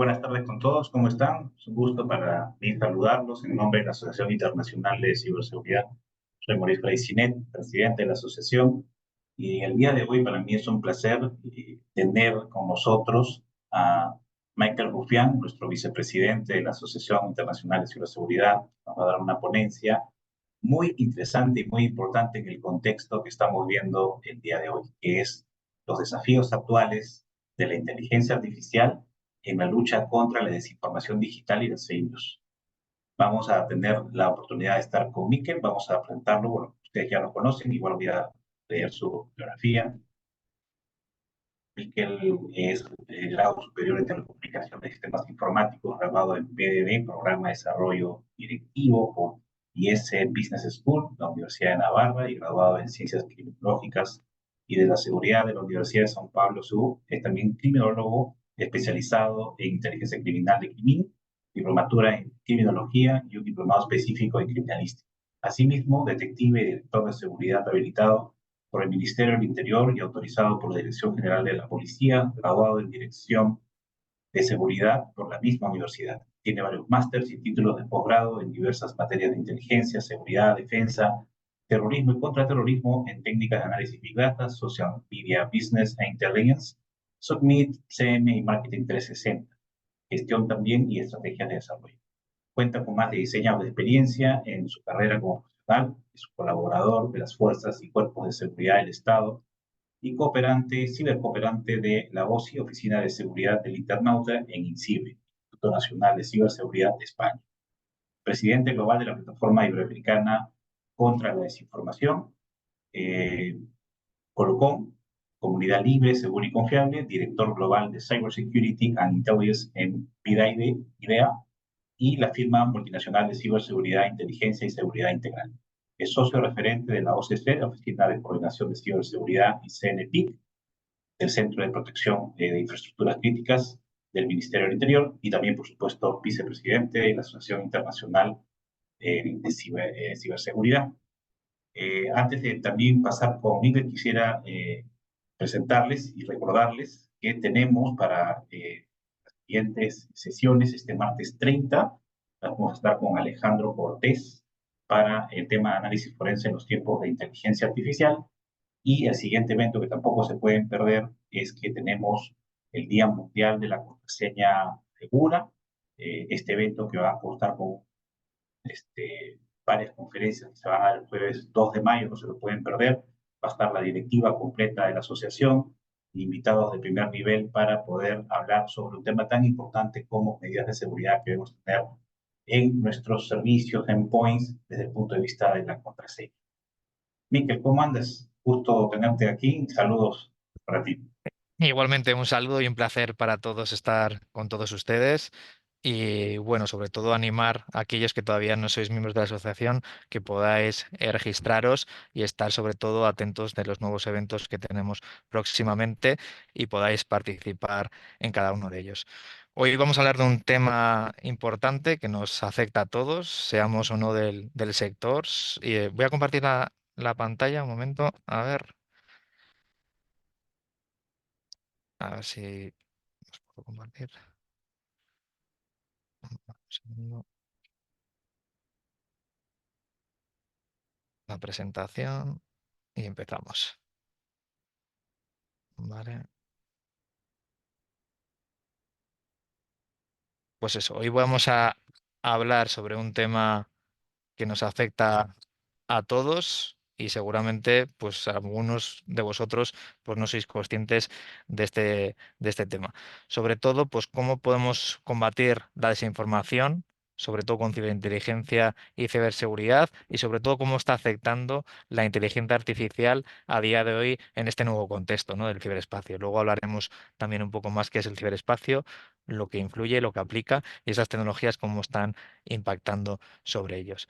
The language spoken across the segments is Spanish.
Buenas tardes con todos, ¿cómo están? Es un gusto para mí saludarlos en nombre de la Asociación Internacional de Ciberseguridad. Soy Mauricio Freycinet, presidente de la asociación, y el día de hoy para mí es un placer tener con nosotros a Michael Rufián, nuestro vicepresidente de la Asociación Internacional de Ciberseguridad. Nos va a dar una ponencia muy interesante y muy importante en el contexto que estamos viendo el día de hoy, que es los desafíos actuales de la inteligencia artificial en la lucha contra la desinformación digital y las fake news. Vamos a tener la oportunidad de estar con Miquel, vamos a presentarlo, bueno, ustedes ya lo conocen, igual voy a leer su biografía. Miquel es grado superior en telecomunicación de sistemas informáticos, graduado en PDD, Programa de Desarrollo Directivo por IS Business School, la Universidad de Navarra, y graduado en Ciencias Criminológicas y de la Seguridad de la Universidad de São Paulo Sur. Es también criminólogo especializado en inteligencia criminal de CRIMIN, diplomatura en criminología y un diplomado específico en criminalística. Asimismo, detective y director de seguridad habilitado por el Ministerio del Interior y autorizado por la Dirección General de la Policía, graduado en Dirección de Seguridad por la misma universidad. Tiene varios másteres y títulos de posgrado en diversas materias de inteligencia, seguridad, defensa, terrorismo y contraterrorismo en técnicas de análisis Big Data, Social Media Business e Intelligence, Submit, CM y Marketing 360, gestión también y estrategias de desarrollo. Cuenta con más de 10 años de experiencia en su carrera como profesional, es colaborador de las fuerzas y cuerpos de seguridad del Estado y cooperante, cibercooperante de la OSI, Oficina de Seguridad del Internauta en INCIBE, Instituto Nacional de Ciberseguridad de España. Presidente global de la Plataforma Iberoamericana contra la Desinformación, eh, Colocón, Comunidad Libre, Segura y Confiable, director global de Cybersecurity and Intelligence en IDEA, y la firma multinacional de ciberseguridad, inteligencia y seguridad integral. Es socio referente de la OCC, la Oficina de Coordinación de Ciberseguridad, y CNPIC, del Centro de Protección de Infraestructuras Críticas del Ministerio del Interior, y también, por supuesto, vicepresidente de la Asociación Internacional de Ciberseguridad. Antes de también pasar conmigo, quisiera presentarles y recordarles que tenemos para las siguientes sesiones, este martes 30, vamos a estar con Alejandro Cortés para el tema de análisis forense en los tiempos de inteligencia artificial. Y el siguiente evento que tampoco se pueden perder es que tenemos el Día Mundial de la Contraseña Segura. Este evento que va a contar con varias conferencias que se van a dar el jueves 2 de mayo, no se lo pueden perder. Va a estar la directiva completa de la asociación, invitados de primer nivel para poder hablar sobre un tema tan importante como medidas de seguridad que debemos tener en nuestros servicios, endpoints, desde el punto de vista de la contraseña. Miquel, ¿cómo andas? Gusto tenerte aquí. Saludos para ti. Igualmente, un saludo y un placer para todos estar con todos ustedes. Y bueno, sobre todo animar a aquellos que todavía no sois miembros de la asociación, que podáis registraros y estar sobre todo atentos de los nuevos eventos que tenemos próximamente y podáis participar en cada uno de ellos. Hoy vamos a hablar de un tema importante que nos afecta a todos, seamos o no del sector. Y, voy a compartir la pantalla un momento. A ver si os puedo compartir. Un segundo. La presentación y empezamos. Vale. Pues eso, hoy vamos a hablar sobre un tema que nos afecta a todos y seguramente pues algunos de vosotros pues no sois conscientes de este tema. Sobre todo, pues cómo podemos combatir la desinformación, sobre todo con ciberinteligencia y ciberseguridad, y sobre todo cómo está afectando la inteligencia artificial a día de hoy en este nuevo contexto, ¿no?, del ciberespacio. Luego hablaremos también un poco más qué es el ciberespacio, lo que influye, lo que aplica y esas tecnologías cómo están impactando sobre ellos.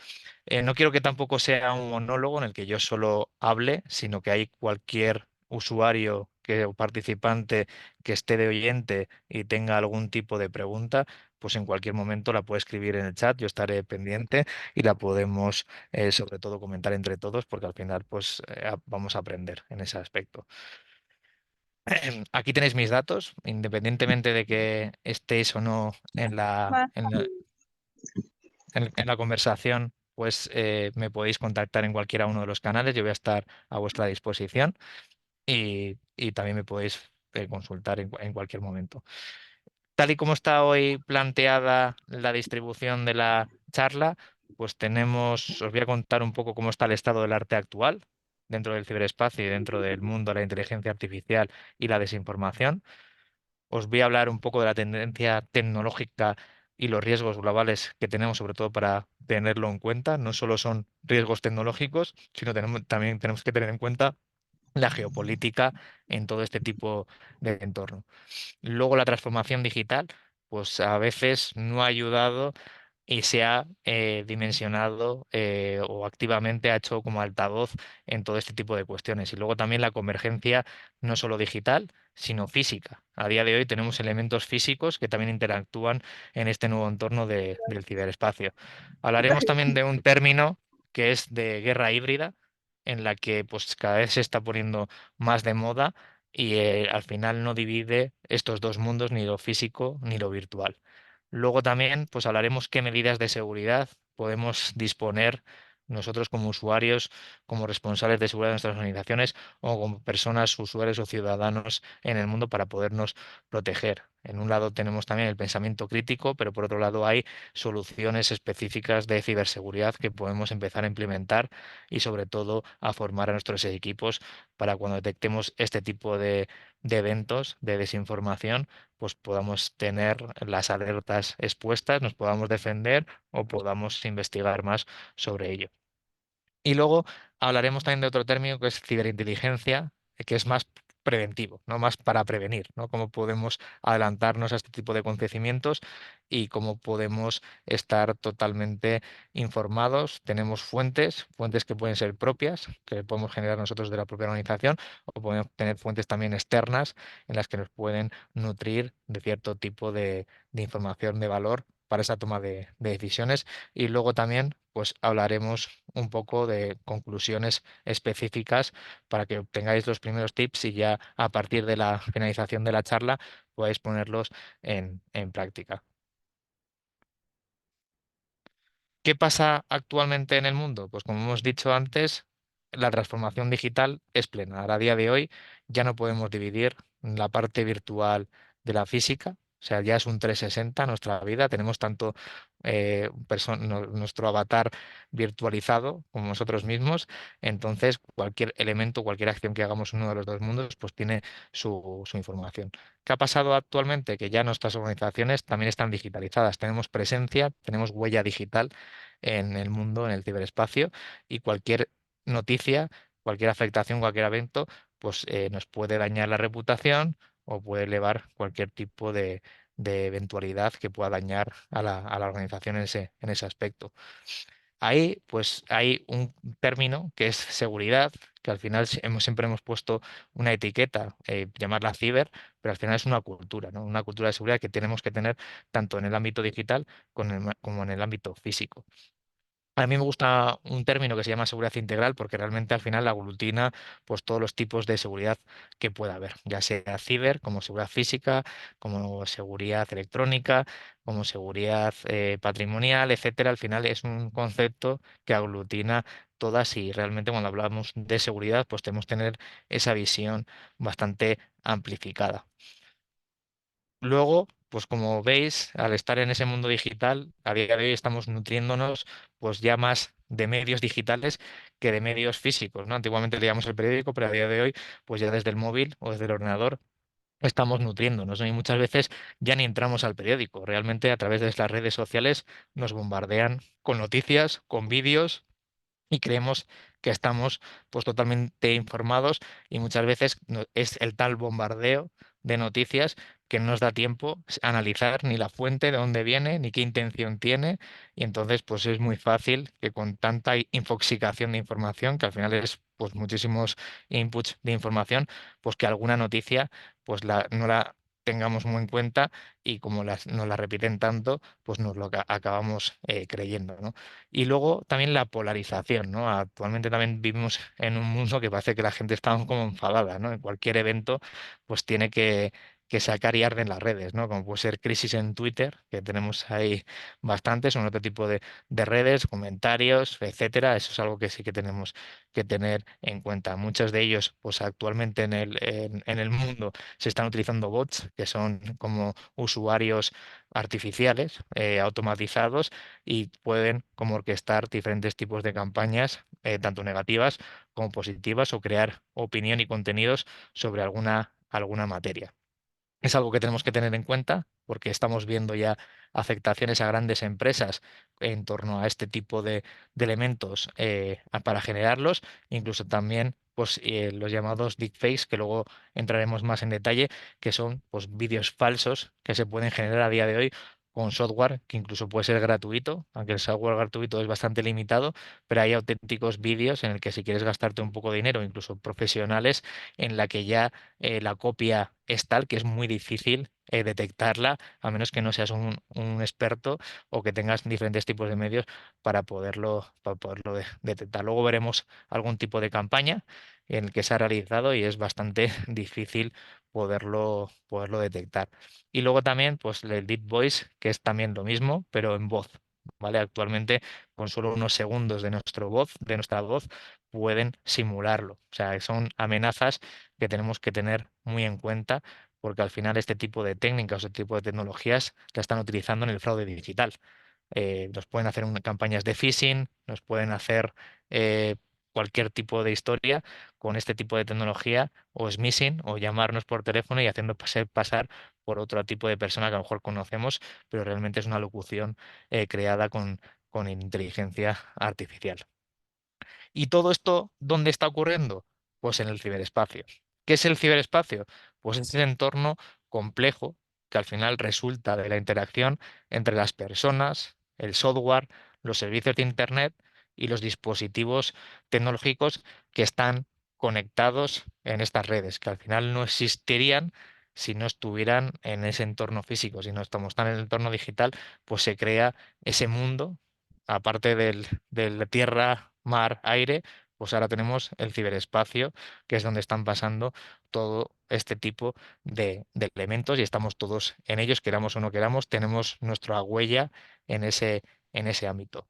No quiero que tampoco sea un monólogo en el que yo solo hable, sino que hay cualquier usuario o participante que esté de oyente y tenga algún tipo de pregunta, pues en cualquier momento la puede escribir en el chat, yo estaré pendiente y la podemos sobre todo comentar entre todos porque al final pues vamos a aprender en ese aspecto. Aquí tenéis mis datos, independientemente de que estéis o no en la conversación, pues me podéis contactar en cualquiera uno de los canales. Yo voy a estar a vuestra disposición y también me podéis consultar en cualquier momento. Tal y como está hoy planteada la distribución de la charla, pues os voy a contar un poco cómo está el estado del arte actual dentro del ciberespacio y dentro del mundo de la inteligencia artificial y la desinformación. Os voy a hablar un poco de la tendencia tecnológica y los riesgos globales que tenemos, sobre todo para tenerlo en cuenta. No solo son riesgos tecnológicos, sino también tenemos que tener en cuenta la geopolítica en todo este tipo de entorno. Luego la transformación digital, pues a veces no ha ayudado y se ha dimensionado o activamente ha hecho como altavoz en todo este tipo de cuestiones. Y luego también la convergencia no solo digital, sino física. A día de hoy tenemos elementos físicos que también interactúan en este nuevo entorno del ciberespacio. Hablaremos también de un término que es de guerra híbrida, en la que pues cada vez se está poniendo más de moda y al final no divide estos dos mundos, ni lo físico ni lo virtual. Luego también pues hablaremos qué medidas de seguridad podemos disponer nosotros como usuarios, como responsables de seguridad de nuestras organizaciones o como personas, usuarios o ciudadanos en el mundo para podernos proteger. En un lado tenemos también el pensamiento crítico, pero por otro lado hay soluciones específicas de ciberseguridad que podemos empezar a implementar y sobre todo a formar a nuestros equipos para cuando detectemos este tipo de eventos de desinformación, pues podamos tener las alertas expuestas, nos podamos defender o podamos investigar más sobre ello. Y luego hablaremos también de otro término que es ciberinteligencia, que es más preventivo, no más para prevenir, ¿no? Cómo podemos adelantarnos a este tipo de acontecimientos y cómo podemos estar totalmente informados. Tenemos fuentes que pueden ser propias, que podemos generar nosotros de la propia organización, o podemos tener fuentes también externas en las que nos pueden nutrir de cierto tipo de información de valor para esa toma de decisiones. Y luego también, pues hablaremos un poco de conclusiones específicas para que obtengáis los primeros tips y ya a partir de la finalización de la charla podáis ponerlos en práctica. ¿Qué pasa actualmente en el mundo? Pues como hemos dicho antes, la transformación digital es plena. A día de hoy ya no podemos dividir la parte virtual de la física, o sea, ya es un 360 nuestra vida. Tenemos tanto nuestro avatar virtualizado como nosotros mismos. Entonces, cualquier elemento, cualquier acción que hagamos en uno de los dos mundos, pues tiene su información. ¿Qué ha pasado actualmente? Que ya nuestras organizaciones también están digitalizadas. Tenemos presencia, tenemos huella digital en el mundo, en el ciberespacio, y cualquier noticia, cualquier afectación, cualquier evento, pues nos puede dañar la reputación o puede elevar cualquier tipo de eventualidad que pueda dañar a la organización en ese aspecto. Ahí, pues, hay un término que es seguridad, que al final siempre hemos puesto una etiqueta, llamarla ciber, pero al final es una cultura, ¿no? Una cultura de seguridad que tenemos que tener tanto en el ámbito digital como en el ámbito físico. A mí me gusta un término que se llama seguridad integral porque realmente al final aglutina pues todos los tipos de seguridad que pueda haber, ya sea ciber, como seguridad física, como seguridad electrónica, como seguridad patrimonial, etcétera. Al final es un concepto que aglutina todas y realmente cuando hablamos de seguridad pues tenemos que tener esa visión bastante amplificada. Luego, pues como veis, al estar en ese mundo digital, a día de hoy estamos nutriéndonos pues ya más de medios digitales que de medios físicos, ¿no? Antiguamente leíamos el periódico, pero a día de hoy, pues ya desde el móvil o desde el ordenador estamos nutriéndonos, ¿no? Y muchas veces ya ni entramos al periódico. Realmente a través de las redes sociales nos bombardean con noticias, con vídeos y creemos que estamos pues totalmente informados y muchas veces es el tal bombardeo de noticias que no nos da tiempo a analizar ni la fuente de dónde viene ni qué intención tiene y entonces pues es muy fácil que con tanta infoxicación de información que al final es pues muchísimos inputs de información pues que alguna noticia pues no la tengamos muy en cuenta y como nos la repiten tanto, pues nos lo acabamos creyendo, ¿no? Y luego también la polarización, ¿no? Actualmente también vivimos en un mundo que parece que la gente está como enfadada, ¿no? En cualquier evento, pues tiene que sacar y arde en las redes, ¿no? Como puede ser crisis en Twitter, que tenemos ahí bastantes, o en otro tipo de redes, comentarios, etcétera. Eso es algo que sí que tenemos que tener en cuenta. Muchos de ellos, pues actualmente en el mundo se están utilizando bots, que son como usuarios artificiales, automatizados, y pueden como orquestar diferentes tipos de campañas, tanto negativas como positivas, o crear opinión y contenidos sobre alguna materia. Es algo que tenemos que tener en cuenta porque estamos viendo ya afectaciones a grandes empresas en torno a este tipo de elementos para generarlos, incluso también pues, los llamados deepfakes, que luego entraremos más en detalle, que son pues, vídeos falsos que se pueden generar a día de hoy con software que incluso puede ser gratuito, aunque el software gratuito es bastante limitado, pero hay auténticos vídeos en el que si quieres gastarte un poco de dinero, incluso profesionales, en la que ya la copia es tal que es muy difícil detectarla, a menos que no seas un experto o que tengas diferentes tipos de medios para poderlo detectar. Luego veremos algún tipo de campaña en el que se ha realizado y es bastante difícil poderlo detectar. Y luego también, pues, el Deep Voice, que es también lo mismo, pero en voz. ¿Vale? Actualmente, con solo unos segundos de nuestra voz, pueden simularlo. O sea, son amenazas que tenemos que tener muy en cuenta porque al final este tipo de técnicas o este tipo de tecnologías la están utilizando en el fraude digital. Nos pueden hacer campañas de phishing, nos pueden hacer eh, cualquier tipo de historia con este tipo de tecnología o smishing o llamarnos por teléfono y haciendo pasar por otro tipo de persona que a lo mejor conocemos, pero realmente es una locución creada con inteligencia artificial. ¿Y todo esto dónde está ocurriendo? Pues en el ciberespacio. ¿Qué es el ciberespacio? Pues es ese entorno complejo que al final resulta de la interacción entre las personas, el software, los servicios de Internet y los dispositivos tecnológicos que están conectados en estas redes, que al final no existirían si no estuvieran en ese entorno físico. Si no estamos tan en el entorno digital, pues se crea ese mundo, aparte del tierra, mar, aire, pues ahora tenemos el ciberespacio, que es donde están pasando todo este tipo de elementos y estamos todos en ellos, queramos o no queramos, tenemos nuestra huella en ese ámbito.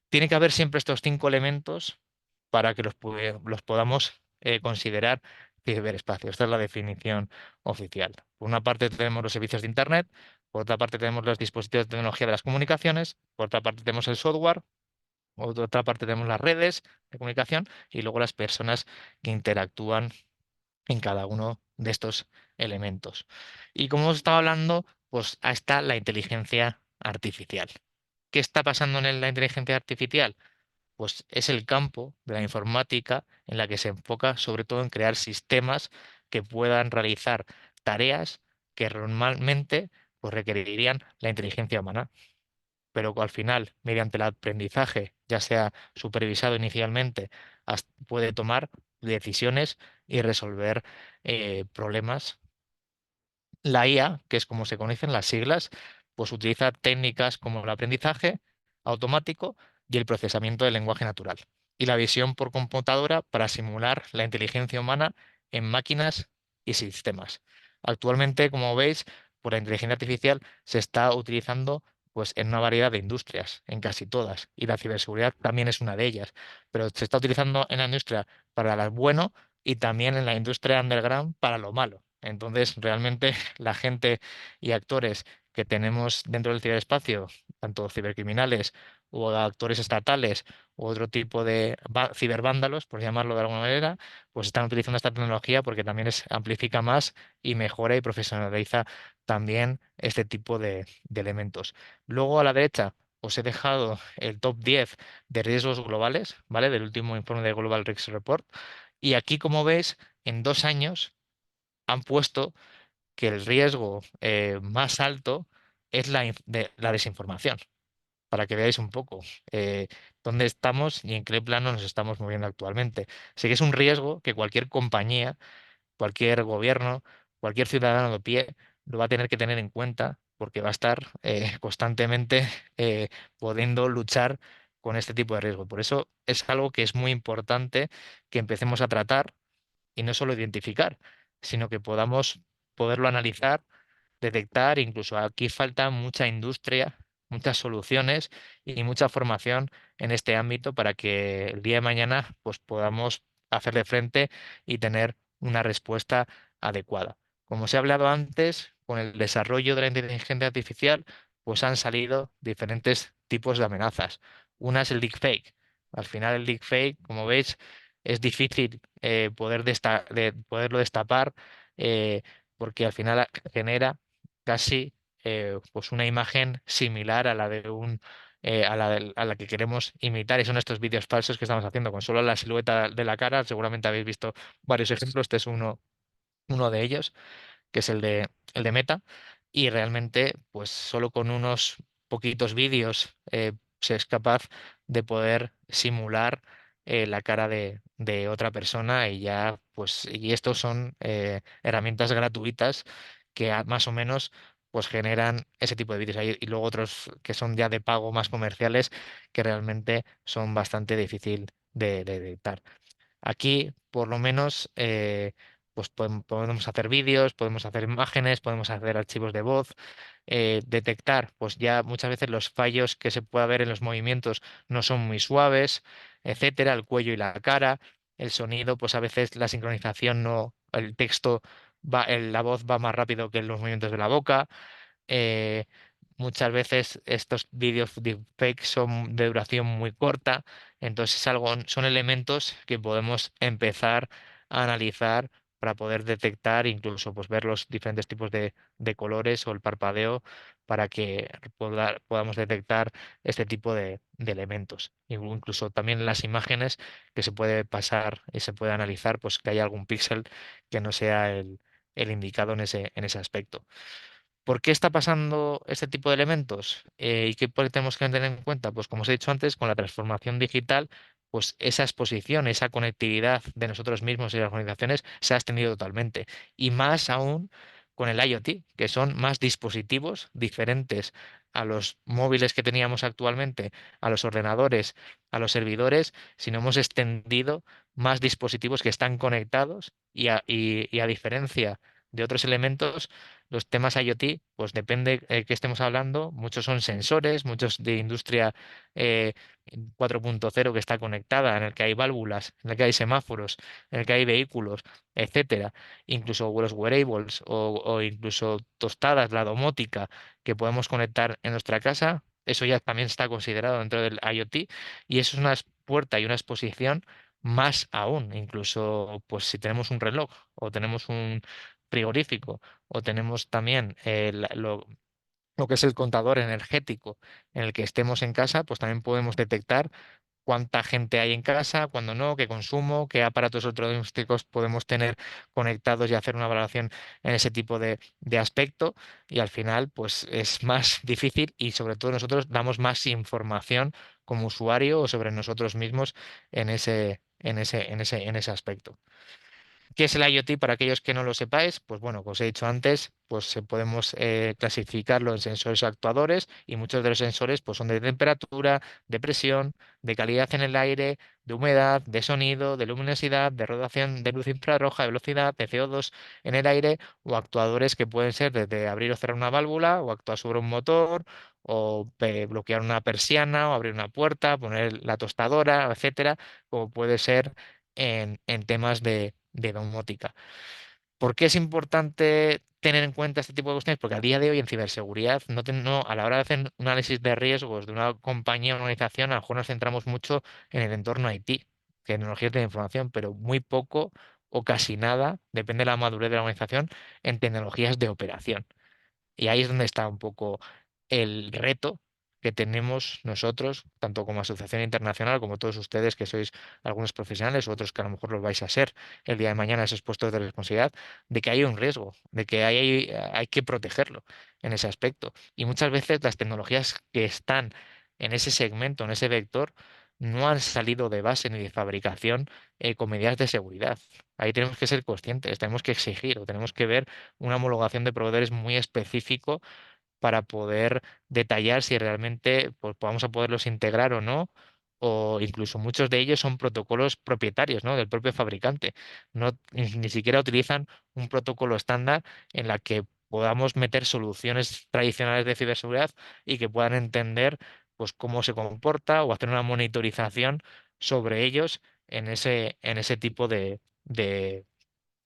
Tiene que haber siempre estos 5 elementos para que los podamos considerar ciberespacio. Esta es la definición oficial. Por una parte tenemos los servicios de Internet, por otra parte tenemos los dispositivos de tecnología de las comunicaciones, por otra parte tenemos el software, por otra parte tenemos las redes de comunicación y luego las personas que interactúan en cada uno de estos elementos. Y como hemos estado hablando, pues ahí está la inteligencia artificial. ¿Qué está pasando en la inteligencia artificial? Pues es el campo de la informática en la que se enfoca sobre todo en crear sistemas que puedan realizar tareas que normalmente pues, requerirían la inteligencia humana, pero que al final, mediante el aprendizaje, ya sea supervisado inicialmente, puede tomar decisiones y resolver problemas. La IA, que es como se conocen las siglas, pues utiliza técnicas como el aprendizaje automático y el procesamiento del lenguaje natural, y la visión por computadora para simular la inteligencia humana en máquinas y sistemas. Actualmente, como veis, pues la inteligencia artificial se está utilizando pues, en una variedad de industrias, en casi todas, y la ciberseguridad también es una de ellas, pero se está utilizando en la industria para lo bueno y también en la industria underground para lo malo. Entonces, realmente la gente y actores que tenemos dentro del ciberespacio, tanto cibercriminales o actores estatales u otro tipo de cibervándalos, por llamarlo de alguna manera, pues están utilizando esta tecnología porque también amplifica más y mejora y profesionaliza también este tipo de elementos. Luego a la derecha os he dejado el top 10 de riesgos globales, ¿vale? Del último informe de Global Risks Report. Y aquí, como veis, en 2 años han puesto que el riesgo más alto es la desinformación, para que veáis un poco dónde estamos y en qué plano nos estamos moviendo actualmente. Así que es un riesgo que cualquier compañía, cualquier gobierno, cualquier ciudadano de pie lo va a tener que tener en cuenta porque va a estar constantemente pudiendo luchar con este tipo de riesgo. Por eso es algo que es muy importante que empecemos a tratar y no solo identificar, sino que podamos poderlo analizar, detectar. Incluso aquí falta mucha industria, muchas soluciones y mucha formación en este ámbito para que el día de mañana pues podamos hacerle frente y tener una respuesta adecuada. Como os he hablado antes, con el desarrollo de la inteligencia artificial, pues han salido diferentes tipos de amenazas. Una es el deepfake. Al final el deepfake, como veis, es difícil poderlo destapar, eh, porque al final genera casi pues una imagen similar a la de a la que queremos imitar, y son estos vídeos falsos que estamos haciendo con solo la silueta de la cara. Seguramente habéis visto varios ejemplos. Este es uno de ellos, que es el de Meta, y realmente, pues solo con unos poquitos vídeos se es capaz de poder simular la cara de otra persona, y ya, pues, y estos son herramientas gratuitas que más o menos pues generan ese tipo de vídeos. Y luego otros que son ya de pago, más comerciales, que realmente son bastante difícil de detectar. Aquí, por lo menos, pues podemos hacer vídeos, podemos hacer imágenes, podemos hacer archivos de voz, detectar, pues ya muchas veces los fallos que se puede ver en los movimientos no son muy suaves, etcétera, el cuello y la cara, el sonido, pues a veces la sincronización no, el texto la voz va más rápido que los movimientos de la boca. eh, Muchas veces estos vídeos deepfakes son de duración muy corta, entonces son elementos que podemos empezar a analizar para poder detectar, incluso pues ver los diferentes tipos de colores o el parpadeo, para que podamos detectar este tipo de elementos. Incluso también las imágenes, que se puede pasar y se puede analizar, pues que haya algún píxel que no sea el indicado en ese aspecto. ¿Por qué está pasando este tipo de elementos? ¿Y qué tenemos que tener en cuenta? Pues como os he dicho antes, con la transformación digital, pues esa exposición, esa conectividad de nosotros mismos y las organizaciones se ha extendido totalmente. Y más aún con el IoT, que son más dispositivos diferentes a los móviles que teníamos actualmente, a los ordenadores, a los servidores, sino hemos extendido más dispositivos que están conectados, y a diferencia de otros elementos, los temas IoT, pues depende que estemos hablando, muchos son sensores, muchos de industria eh, 4.0, que está conectada, en el que hay válvulas, en el que hay semáforos, en el que hay vehículos, etcétera. Incluso los wearables o incluso tostadas, la domótica que podemos conectar en nuestra casa, eso ya también está considerado dentro del IoT, y eso es una puerta y una exposición más aún. Incluso pues si tenemos un reloj o tenemos un frigorífico, o tenemos también lo que es el contador energético en el que estemos en casa, pues también podemos detectar cuánta gente hay en casa, cuándo no, qué consumo, qué aparatos electrodomésticos podemos tener conectados, y hacer una valoración en ese tipo de aspecto. Y al final, pues es más difícil, y sobre todo nosotros damos más información como usuario o sobre nosotros mismos en ese aspecto. ¿Qué es el IoT para aquellos que no lo sepáis? Pues bueno, como os he dicho antes, pues podemos clasificarlo en sensores actuadores, y muchos de los sensores pues son de temperatura, de presión, de calidad en el aire, de humedad, de sonido, de luminosidad, de radiación de luz infrarroja, de velocidad, de CO2 en el aire, o actuadores que pueden ser desde abrir o cerrar una válvula, o actuar sobre un motor, o bloquear una persiana, o abrir una puerta, poner la tostadora, etcétera, como puede ser en temas de domótica. ¿Por qué es importante tener en cuenta este tipo de cuestiones? Porque a día de hoy en ciberseguridad, a la hora de hacer un análisis de riesgos de una compañía o organización, a lo mejor nos centramos mucho en el entorno IT, tecnologías de la información, pero muy poco o casi nada, depende de la madurez de la organización, en tecnologías de operación. Y ahí es donde está un poco el reto que tenemos nosotros, tanto como asociación internacional, como todos ustedes que sois algunos profesionales, otros que a lo mejor los vais a ser el día de mañana, esos puestos de responsabilidad, de que hay un riesgo, de que hay que protegerlo en ese aspecto. Y muchas veces las tecnologías que están en ese segmento, en ese vector, no han salido de base ni de fabricación con medidas de seguridad. Ahí tenemos que ser conscientes, tenemos que exigir o tenemos que ver una homologación de proveedores muy específico para poder detallar si realmente pues, vamos a poderlos integrar o no, o incluso muchos de ellos son protocolos propietarios, ¿no? Del propio fabricante. No, ni siquiera utilizan un protocolo estándar en la que podamos meter soluciones tradicionales de ciberseguridad y que puedan entender pues cómo se comporta o hacer una monitorización sobre ellos en ese tipo de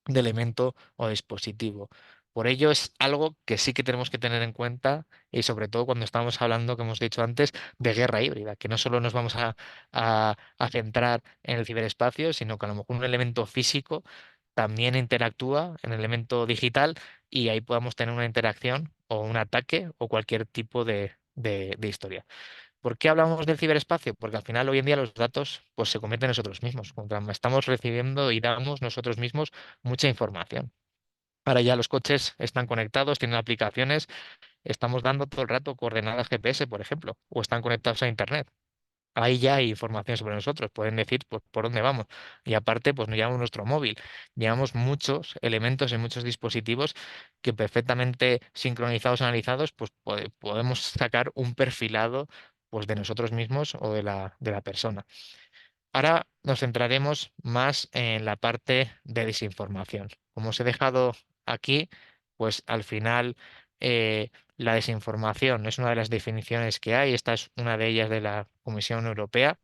elemento o dispositivo. Por ello es algo que sí que tenemos que tener en cuenta y sobre todo cuando estamos hablando, que hemos dicho antes, de guerra híbrida, que no solo nos vamos a centrar en el ciberespacio, sino que a lo mejor un elemento físico también interactúa en el elemento digital y ahí podamos tener una interacción o un ataque o cualquier tipo de historia. ¿Por qué hablamos del ciberespacio? Porque al final hoy en día los datos pues, se cometen nosotros mismos. Estamos recibiendo y damos nosotros mismos mucha información. Ahora ya los coches están conectados, tienen aplicaciones, estamos dando todo el rato coordenadas GPS, por ejemplo, o están conectados a Internet. Ahí ya hay información sobre nosotros, pueden decir pues, por dónde vamos. Y aparte, pues nos llevamos nuestro móvil. Llevamos muchos elementos en muchos dispositivos que perfectamente sincronizados, analizados, pues podemos sacar un perfilado pues, de nosotros mismos o de la persona. Ahora nos centraremos más en la parte de desinformación. Como os he dejado aquí, pues al final la desinformación es una de las definiciones que hay. Esta es una de ellas de la Comisión Europea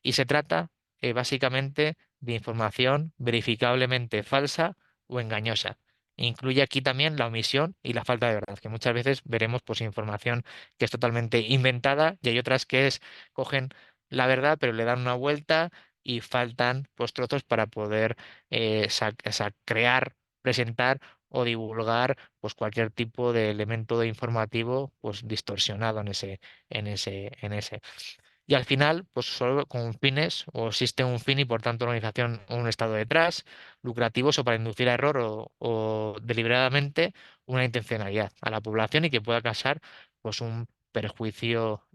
y se trata básicamente de información verificablemente falsa o engañosa. Incluye aquí también la omisión y la falta de verdad, que muchas veces veremos pues información que es totalmente inventada y hay otras que cogen la verdad pero le dan una vuelta y faltan pues trozos para poder crear, presentar o divulgar pues cualquier tipo de elemento de informativo pues distorsionado en ese. Y al final, pues solo con fines, o existe un fin y por tanto organización o un estado detrás, lucrativos o para inducir a error o deliberadamente una intencionalidad a la población y que pueda causar pues un perjuicio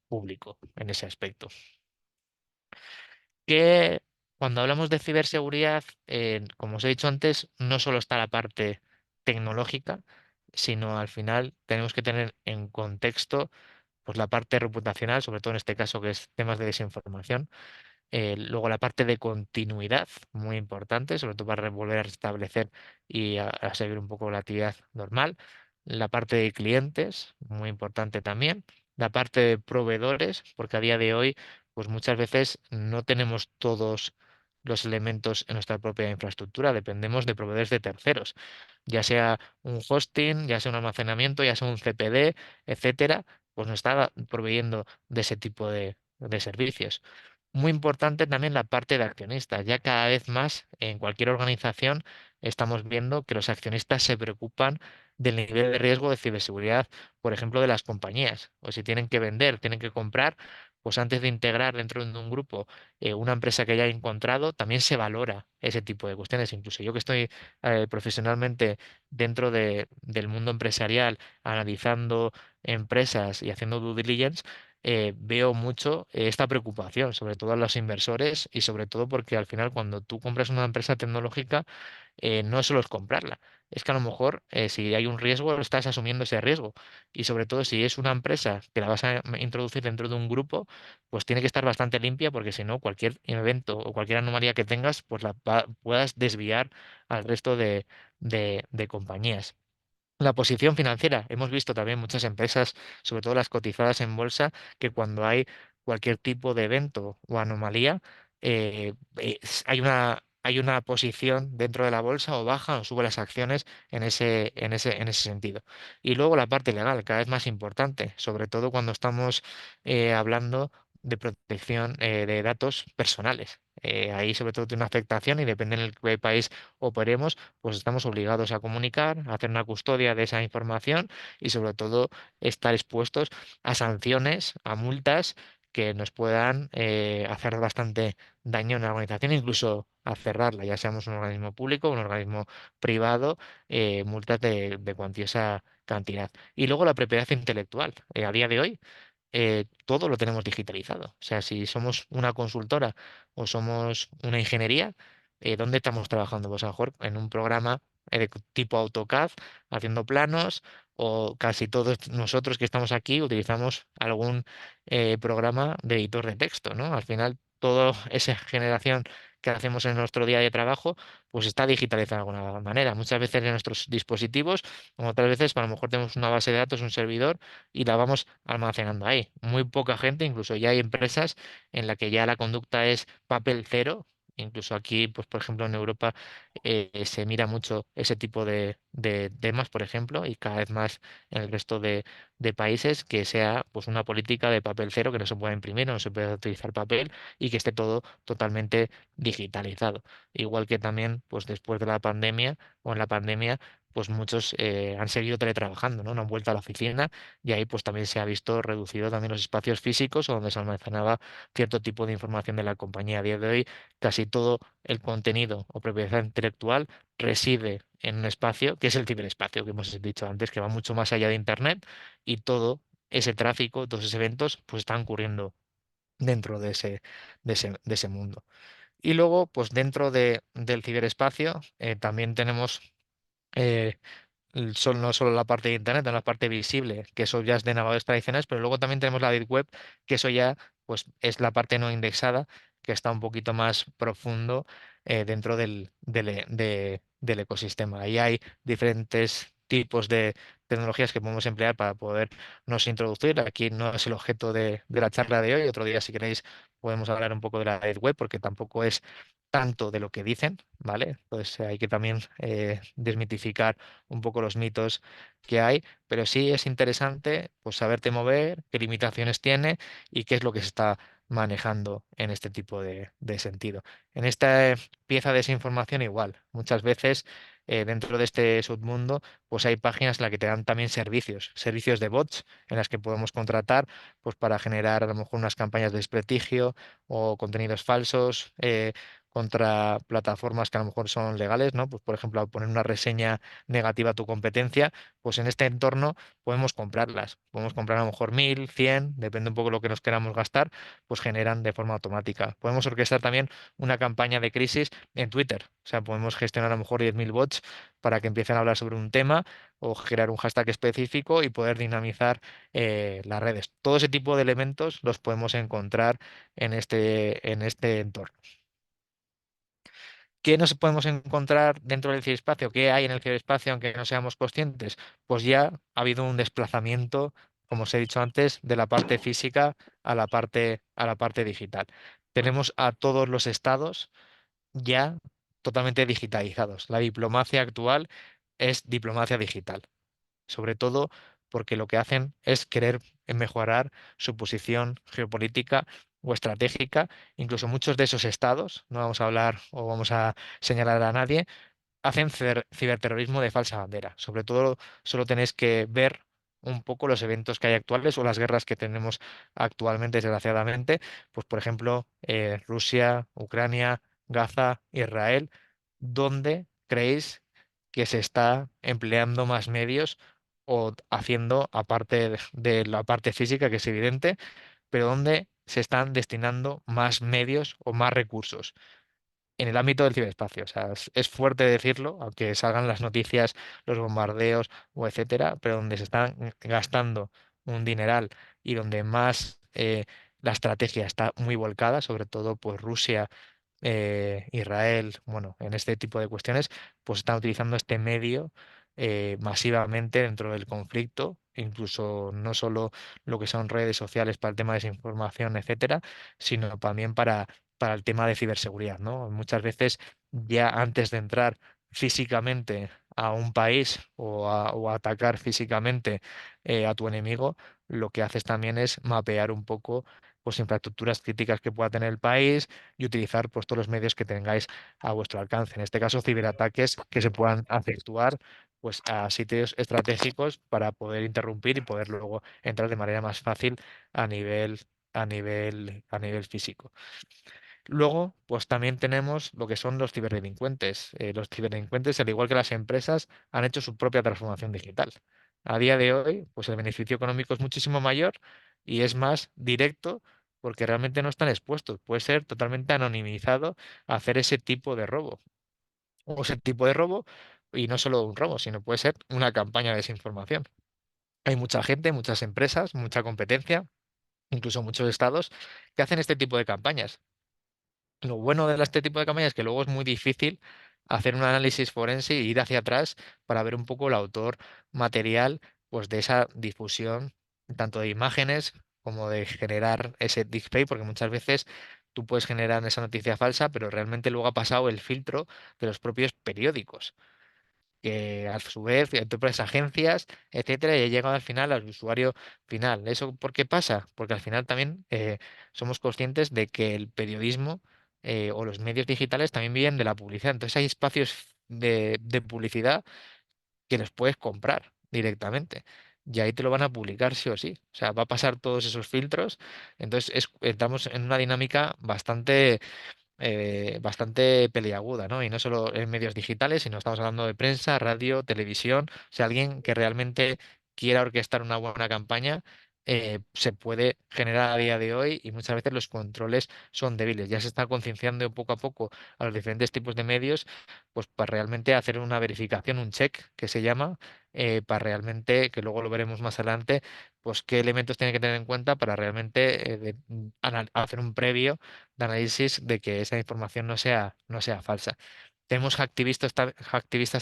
público en ese aspecto. Que cuando hablamos de ciberseguridad, como os he dicho antes, no solo está la parte tecnológica, sino al final tenemos que tener en contexto pues la parte reputacional, sobre todo en este caso que es temas de desinformación. Luego la parte de continuidad, muy importante, sobre todo para volver a restablecer y a seguir un poco la actividad normal. La parte de clientes, muy importante también. La parte de proveedores, porque a día de hoy, pues muchas veces no tenemos todos los elementos en nuestra propia infraestructura, dependemos de proveedores de terceros, ya sea un hosting, ya sea un almacenamiento, ya sea un CPD, etcétera, pues nos está proveyendo de ese tipo de servicios. Muy importante también la parte de accionistas. Ya cada vez más en cualquier organización estamos viendo que los accionistas se preocupan del nivel de riesgo de ciberseguridad, por ejemplo, de las compañías. O si tienen que vender, tienen que comprar, pues antes de integrar dentro de un grupo una empresa que ya haya encontrado, también se valora ese tipo de cuestiones. Incluso yo que estoy profesionalmente dentro del mundo empresarial, analizando empresas y haciendo due diligence, veo mucho esta preocupación, sobre todo a los inversores y sobre todo porque al final cuando tú compras una empresa tecnológica, no solo es comprarla, es que a lo mejor si hay un riesgo, estás asumiendo ese riesgo y sobre todo si es una empresa que la vas a introducir dentro de un grupo, pues tiene que estar bastante limpia porque si no, cualquier evento o cualquier anomalía que tengas, pues puedas desviar al resto de compañías. La posición financiera. Hemos visto también muchas empresas, sobre todo las cotizadas en bolsa, que cuando hay cualquier tipo de evento o anomalía, hay una posición dentro de la bolsa o baja o sube las acciones en ese sentido. Y luego la parte legal, cada vez más importante, sobre todo cuando estamos hablando de protección de datos personales. Ahí sobre todo tiene una afectación y depende en el qué país operemos pues estamos obligados a comunicar, a hacer una custodia de esa información y sobre todo estar expuestos a sanciones, a multas que nos puedan hacer bastante daño en la organización, incluso a cerrarla, ya seamos un organismo público o un organismo privado, multas de cuantiosa cantidad. Y luego la propiedad intelectual. A día de hoy todo lo tenemos digitalizado. O sea, si somos una consultora o somos una ingeniería, ¿dónde estamos trabajando? Pues a lo mejor en un programa de tipo AutoCAD, haciendo planos, o casi todos nosotros que estamos aquí utilizamos algún programa de editor de texto, ¿no? Al final, toda esa generación que hacemos en nuestro día de trabajo, pues está digitalizada de alguna manera. Muchas veces en nuestros dispositivos, como otras veces, a lo mejor tenemos una base de datos, un servidor, y la vamos almacenando ahí. Muy poca gente, incluso ya hay empresas en la que ya la conducta es papel cero. Incluso aquí, pues por ejemplo en Europa se mira mucho ese tipo de temas, por ejemplo, y cada vez más en el resto de países que sea pues una política de papel cero, que no se pueda imprimir, no se pueda utilizar papel y que esté todo totalmente digitalizado. Igual que también, pues después de la pandemia o en la pandemia, pues muchos han seguido teletrabajando, ¿no? No han vuelto a la oficina y ahí pues también se ha visto reducido también los espacios físicos o donde se almacenaba cierto tipo de información de la compañía. A día de hoy, casi todo el contenido o propiedad intelectual reside en un espacio que es el ciberespacio, que hemos dicho antes, que va mucho más allá de Internet, y todo ese tráfico, todos esos eventos, pues están ocurriendo dentro de ese mundo. Y luego, pues dentro del ciberespacio, también tenemos eh, no solo la parte de Internet, la parte visible, que eso ya es de navegadores tradicionales, pero luego también tenemos la Deep Web, que eso ya pues, es la parte no indexada, que está un poquito más profundo dentro del ecosistema. Ahí hay diferentes tipos de tecnologías que podemos emplear para podernos introducir. Aquí no es el objeto de la charla de hoy. Otro día, si queréis, podemos hablar un poco de la Deep Web, porque tampoco es tanto de lo que dicen, ¿vale? Pues hay que también desmitificar un poco los mitos que hay, pero sí es interesante pues saberte mover, qué limitaciones tiene y qué es lo que se está manejando en este tipo de sentido. En esta pieza de esa información igual, muchas veces dentro de este submundo pues hay páginas en las que te dan también servicios de bots en las que podemos contratar pues para generar a lo mejor unas campañas de desprestigio o contenidos falsos. Contra plataformas que a lo mejor son legales, ¿no? Pues por ejemplo, al poner una reseña negativa a tu competencia, pues en este entorno podemos comprarlas. Podemos comprar a lo mejor 1000, 100, depende un poco de lo que nos queramos gastar, pues generan de forma automática. Podemos orquestar también una campaña de crisis en Twitter. O sea, podemos gestionar a lo mejor 10.000 bots para que empiecen a hablar sobre un tema o crear un hashtag específico y poder dinamizar las redes. Todo ese tipo de elementos los podemos encontrar en este entorno. ¿Qué nos podemos encontrar dentro del ciberespacio? ¿Qué hay en el ciberespacio aunque no seamos conscientes? Pues ya ha habido un desplazamiento, como os he dicho antes, de la parte física a la parte digital. Tenemos a todos los estados ya totalmente digitalizados. La diplomacia actual es diplomacia digital, sobre todo porque lo que hacen es querer mejorar su posición geopolítica o estratégica. Incluso muchos de esos estados, no vamos a hablar o vamos a señalar a nadie, hacen ciberterrorismo de falsa bandera. Sobre todo, solo tenéis que ver un poco los eventos que hay actuales o las guerras que tenemos actualmente, desgraciadamente. Pues, por ejemplo, Rusia, Ucrania, Gaza, Israel, ¿dónde creéis que se está empleando más medios o haciendo, aparte de la parte física, que es evidente, pero dónde se están destinando más medios o más recursos? En el ámbito del ciberespacio. O sea, es fuerte decirlo, aunque salgan las noticias, los bombardeos o etcétera, pero donde se están gastando un dineral y donde más la estrategia está muy volcada, sobre todo pues Rusia, Israel, bueno, en este tipo de cuestiones, pues están utilizando este medio masivamente dentro del conflicto, incluso no solo lo que son redes sociales para el tema de desinformación, etcétera, sino también para el tema de ciberseguridad, ¿no? Muchas veces ya antes de entrar físicamente a un país o a atacar físicamente a tu enemigo, lo que haces también es mapear un poco pues infraestructuras críticas que pueda tener el país y utilizar pues todos los medios que tengáis a vuestro alcance. En este caso, ciberataques que se puedan efectuar pues a sitios estratégicos para poder interrumpir y poder luego entrar de manera más fácil a nivel físico. Luego, pues también tenemos lo que son los ciberdelincuentes. Los ciberdelincuentes, al igual que las empresas, han hecho su propia transformación digital. A día de hoy, pues el beneficio económico es muchísimo mayor y es más directo porque realmente no están expuestos. Puede ser totalmente anonimizado hacer ese tipo de robo. O ese tipo de robo, y no solo un robo, sino puede ser una campaña de desinformación. Hay mucha gente, muchas empresas, mucha competencia, incluso muchos estados que hacen este tipo de campañas. Lo bueno de este tipo de campañas es que luego es muy difícil hacer un análisis forense e ir hacia atrás para ver un poco el autor material pues, de esa difusión, tanto de imágenes como de generar ese deepfake, porque muchas veces tú puedes generar esa noticia falsa, pero realmente luego ha pasado el filtro de los propios periódicos que a su vez otras agencias, etcétera, y ha llegado al final al usuario final. ¿Eso por qué pasa? Porque al final también somos conscientes de que el periodismo o los medios digitales también viven de la publicidad. Entonces hay espacios de publicidad que los puedes comprar directamente. Y ahí te lo van a publicar sí o sí. O sea, va a pasar todos esos filtros. Entonces estamos en una dinámica bastante peliaguda, ¿no? Y no solo en medios digitales, sino estamos hablando de prensa, radio, televisión. O sea, alguien que realmente quiera orquestar una buena campaña, se puede generar a día de hoy y muchas veces los controles son débiles. Ya se está concienciando poco a poco a los diferentes tipos de medios, pues para realmente hacer una verificación, un check que se llama, para realmente, que luego lo veremos más adelante, pues qué elementos tiene que tener en cuenta para realmente hacer un previo de análisis de que esa información no sea falsa. Tenemos activistas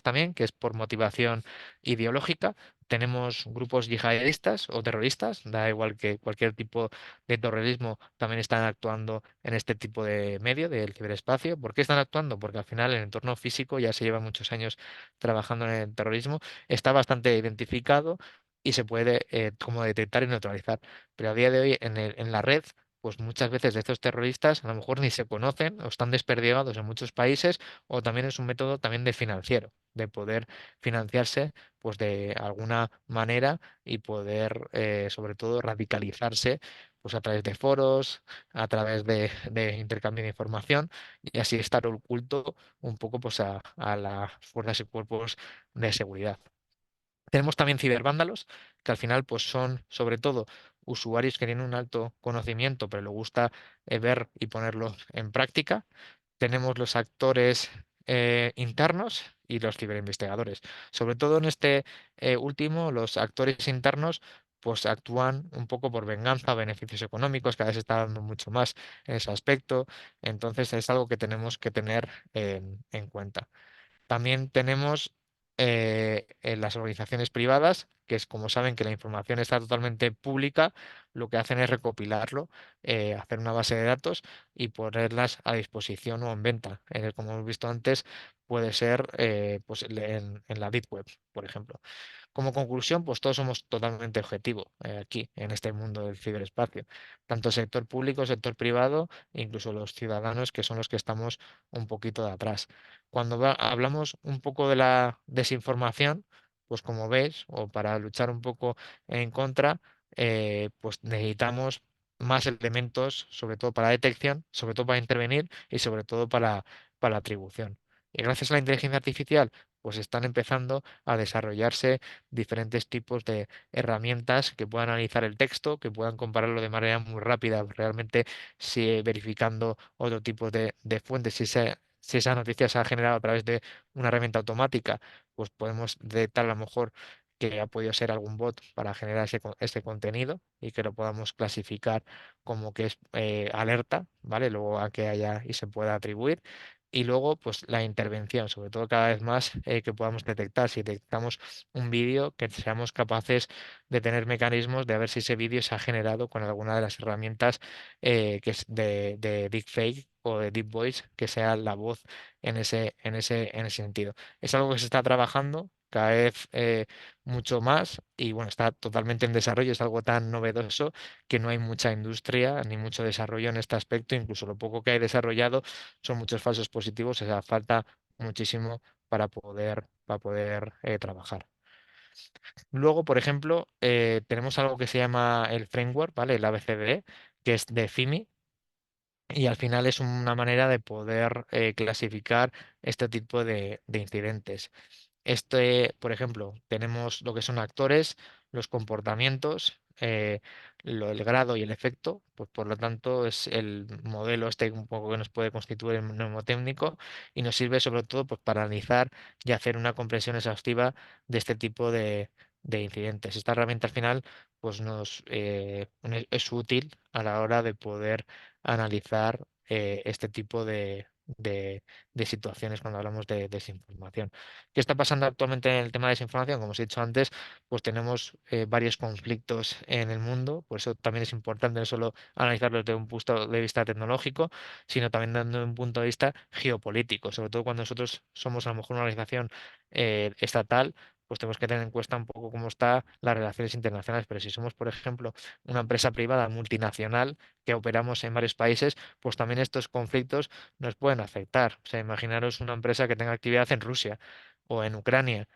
también, que es por motivación ideológica. Tenemos grupos yihadistas o terroristas, da igual que cualquier tipo de terrorismo, también están actuando en este tipo de medio, del ciberespacio. ¿Por qué están actuando? Porque al final el entorno físico ya se lleva muchos años trabajando en el terrorismo, está bastante identificado y se puede como detectar y neutralizar. Pero a día de hoy en la red pues muchas veces de estos terroristas a lo mejor ni se conocen o están desperdigados en muchos países o también es un método también de financiero, de poder financiarse pues de alguna manera y poder sobre todo radicalizarse pues a través de foros, a través de intercambio de información y así estar oculto un poco pues a las fuerzas y cuerpos de seguridad. Tenemos también cibervándalos, que al final pues son sobre todo usuarios que tienen un alto conocimiento, pero les gusta ver y ponerlo en práctica. Tenemos los actores internos y los ciberinvestigadores. Sobre todo en este último, los actores internos pues actúan un poco por venganza, beneficios económicos, cada vez se está dando mucho más en ese aspecto. Entonces es algo que tenemos que tener en cuenta. También tenemos en las organizaciones privadas, que es como saben que la información está totalmente pública, lo que hacen es recopilarlo, hacer una base de datos y ponerlas a disposición o en venta. Como hemos visto antes, puede ser pues, en la Deep Web, por ejemplo. Como conclusión, pues todos somos totalmente objetivos aquí, en este mundo del ciberespacio. Tanto sector público, sector privado, e incluso los ciudadanos, que son los que estamos un poquito de atrás. Cuando hablamos un poco de la desinformación, pues como ves, o para luchar un poco en contra, pues necesitamos más elementos, sobre todo para la detección, sobre todo para intervenir y sobre todo para la atribución. Y gracias a la inteligencia artificial, pues están empezando a desarrollarse diferentes tipos de herramientas que puedan analizar el texto, que puedan compararlo de manera muy rápida, realmente si verificando otro tipo de fuentes, si esa noticia se ha generado a través de una herramienta automática, pues podemos detectar a lo mejor que ha podido ser algún bot para generar ese contenido y que lo podamos clasificar como que es alerta, ¿vale? Luego a que haya y se pueda atribuir. Y luego, pues la intervención, sobre todo cada vez más que podamos detectar. Si detectamos un vídeo, que seamos capaces de tener mecanismos de ver si ese vídeo se ha generado con alguna de las herramientas que es de deepfake o de deep voice, que sea la voz en ese sentido. Es algo que se está trabajando cada vez mucho más y bueno, está totalmente en desarrollo, es algo tan novedoso que no hay mucha industria ni mucho desarrollo en este aspecto, incluso lo poco que hay desarrollado son muchos falsos positivos, o sea, falta muchísimo para poder trabajar. Luego, por ejemplo, tenemos algo que se llama el framework, ¿vale? El ABCDE, que es de FIMI, y al final es una manera de poder clasificar este tipo de incidentes. Por ejemplo, tenemos lo que son actores, los comportamientos, el grado y el efecto, pues por lo tanto es el modelo este un poco que nos puede constituir el mnemotécnico y nos sirve sobre todo pues, para analizar y hacer una comprensión exhaustiva de este tipo de incidentes. Esta herramienta al final pues es útil a la hora de poder analizar este tipo de situaciones cuando hablamos de desinformación. ¿Qué está pasando actualmente en el tema de desinformación? Como os he dicho antes, pues tenemos varios conflictos en el mundo, por eso también es importante no solo analizarlo desde un punto de vista tecnológico, sino también desde un punto de vista geopolítico, sobre todo cuando nosotros somos a lo mejor una organización estatal, pues tenemos que tener en cuenta un poco cómo están las relaciones internacionales, pero si somos, por ejemplo, una empresa privada multinacional que operamos en varios países, pues también estos conflictos nos pueden afectar. O sea, imaginaros una empresa que tenga actividad en Rusia o en Ucrania,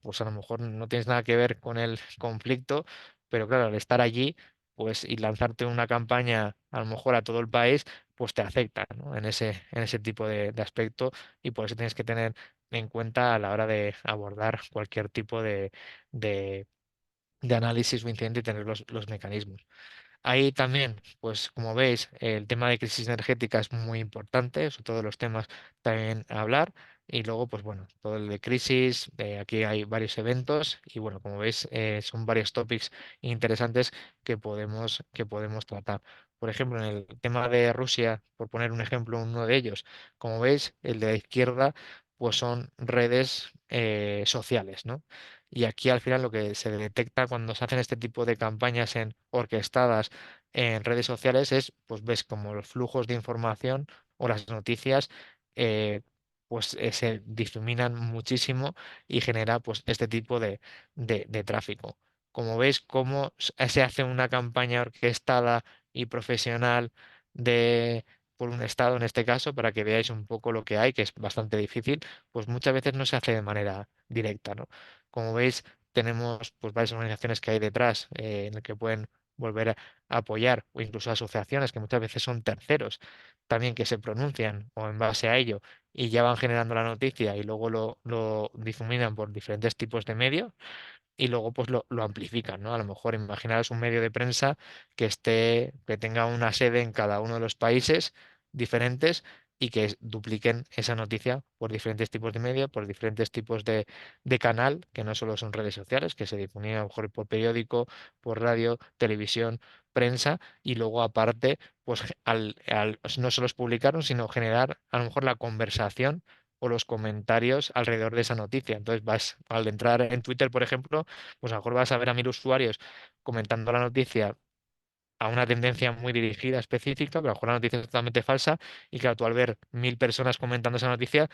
pues a lo mejor no tienes nada que ver con el conflicto, pero claro, al estar allí, pues y lanzarte una campaña a lo mejor a todo el país, pues te afecta, ¿no? En ese tipo de aspecto y por eso tienes que tener en cuenta a la hora de abordar cualquier tipo de, de análisis o incidente y tener los mecanismos. Ahí también, pues como veis, el tema de crisis energética es muy importante, sobre todos los temas también a hablar. Y luego, pues bueno, todo el de crisis, aquí hay varios eventos y bueno, como veis, son varios topics interesantes que podemos tratar. Por ejemplo, en el tema de Rusia, por poner un ejemplo, uno de ellos, como veis, el de la izquierda, pues son redes sociales, ¿no? Y aquí al final lo que se detecta cuando se hacen este tipo de campañas orquestadas en redes sociales es, pues ves como los flujos de información o las noticias se difuminan muchísimo y genera pues este tipo de tráfico. Como veis, cómo se hace una campaña orquestada y profesional de por un estado en este caso, para que veáis un poco lo que hay, que es bastante difícil, pues muchas veces no se hace de manera directa, ¿no? Como veis, tenemos pues varias organizaciones que hay detrás en el que pueden volver a apoyar o incluso asociaciones que muchas veces son terceros también que se pronuncian o en base a ello y ya van generando la noticia y luego lo difuminan por diferentes tipos de medios y luego pues lo amplifican, ¿no? A lo mejor imaginaros un medio de prensa que tenga una sede en cada uno de los países diferentes y que dupliquen esa noticia por diferentes tipos de medio, por diferentes tipos de canal, que no solo son redes sociales, que se difunden a lo mejor por periódico, por radio, televisión, prensa, y luego aparte, pues no solo es publicaron, sino generar a lo mejor la conversación o los comentarios alrededor de esa noticia. Entonces al entrar en Twitter, por ejemplo, pues a lo mejor vas a ver a 1.000 usuarios comentando la noticia a una tendencia muy dirigida, específica, pero a lo mejor la noticia es totalmente falsa, y claro, tú al ver 1.000 personas comentando esa noticia,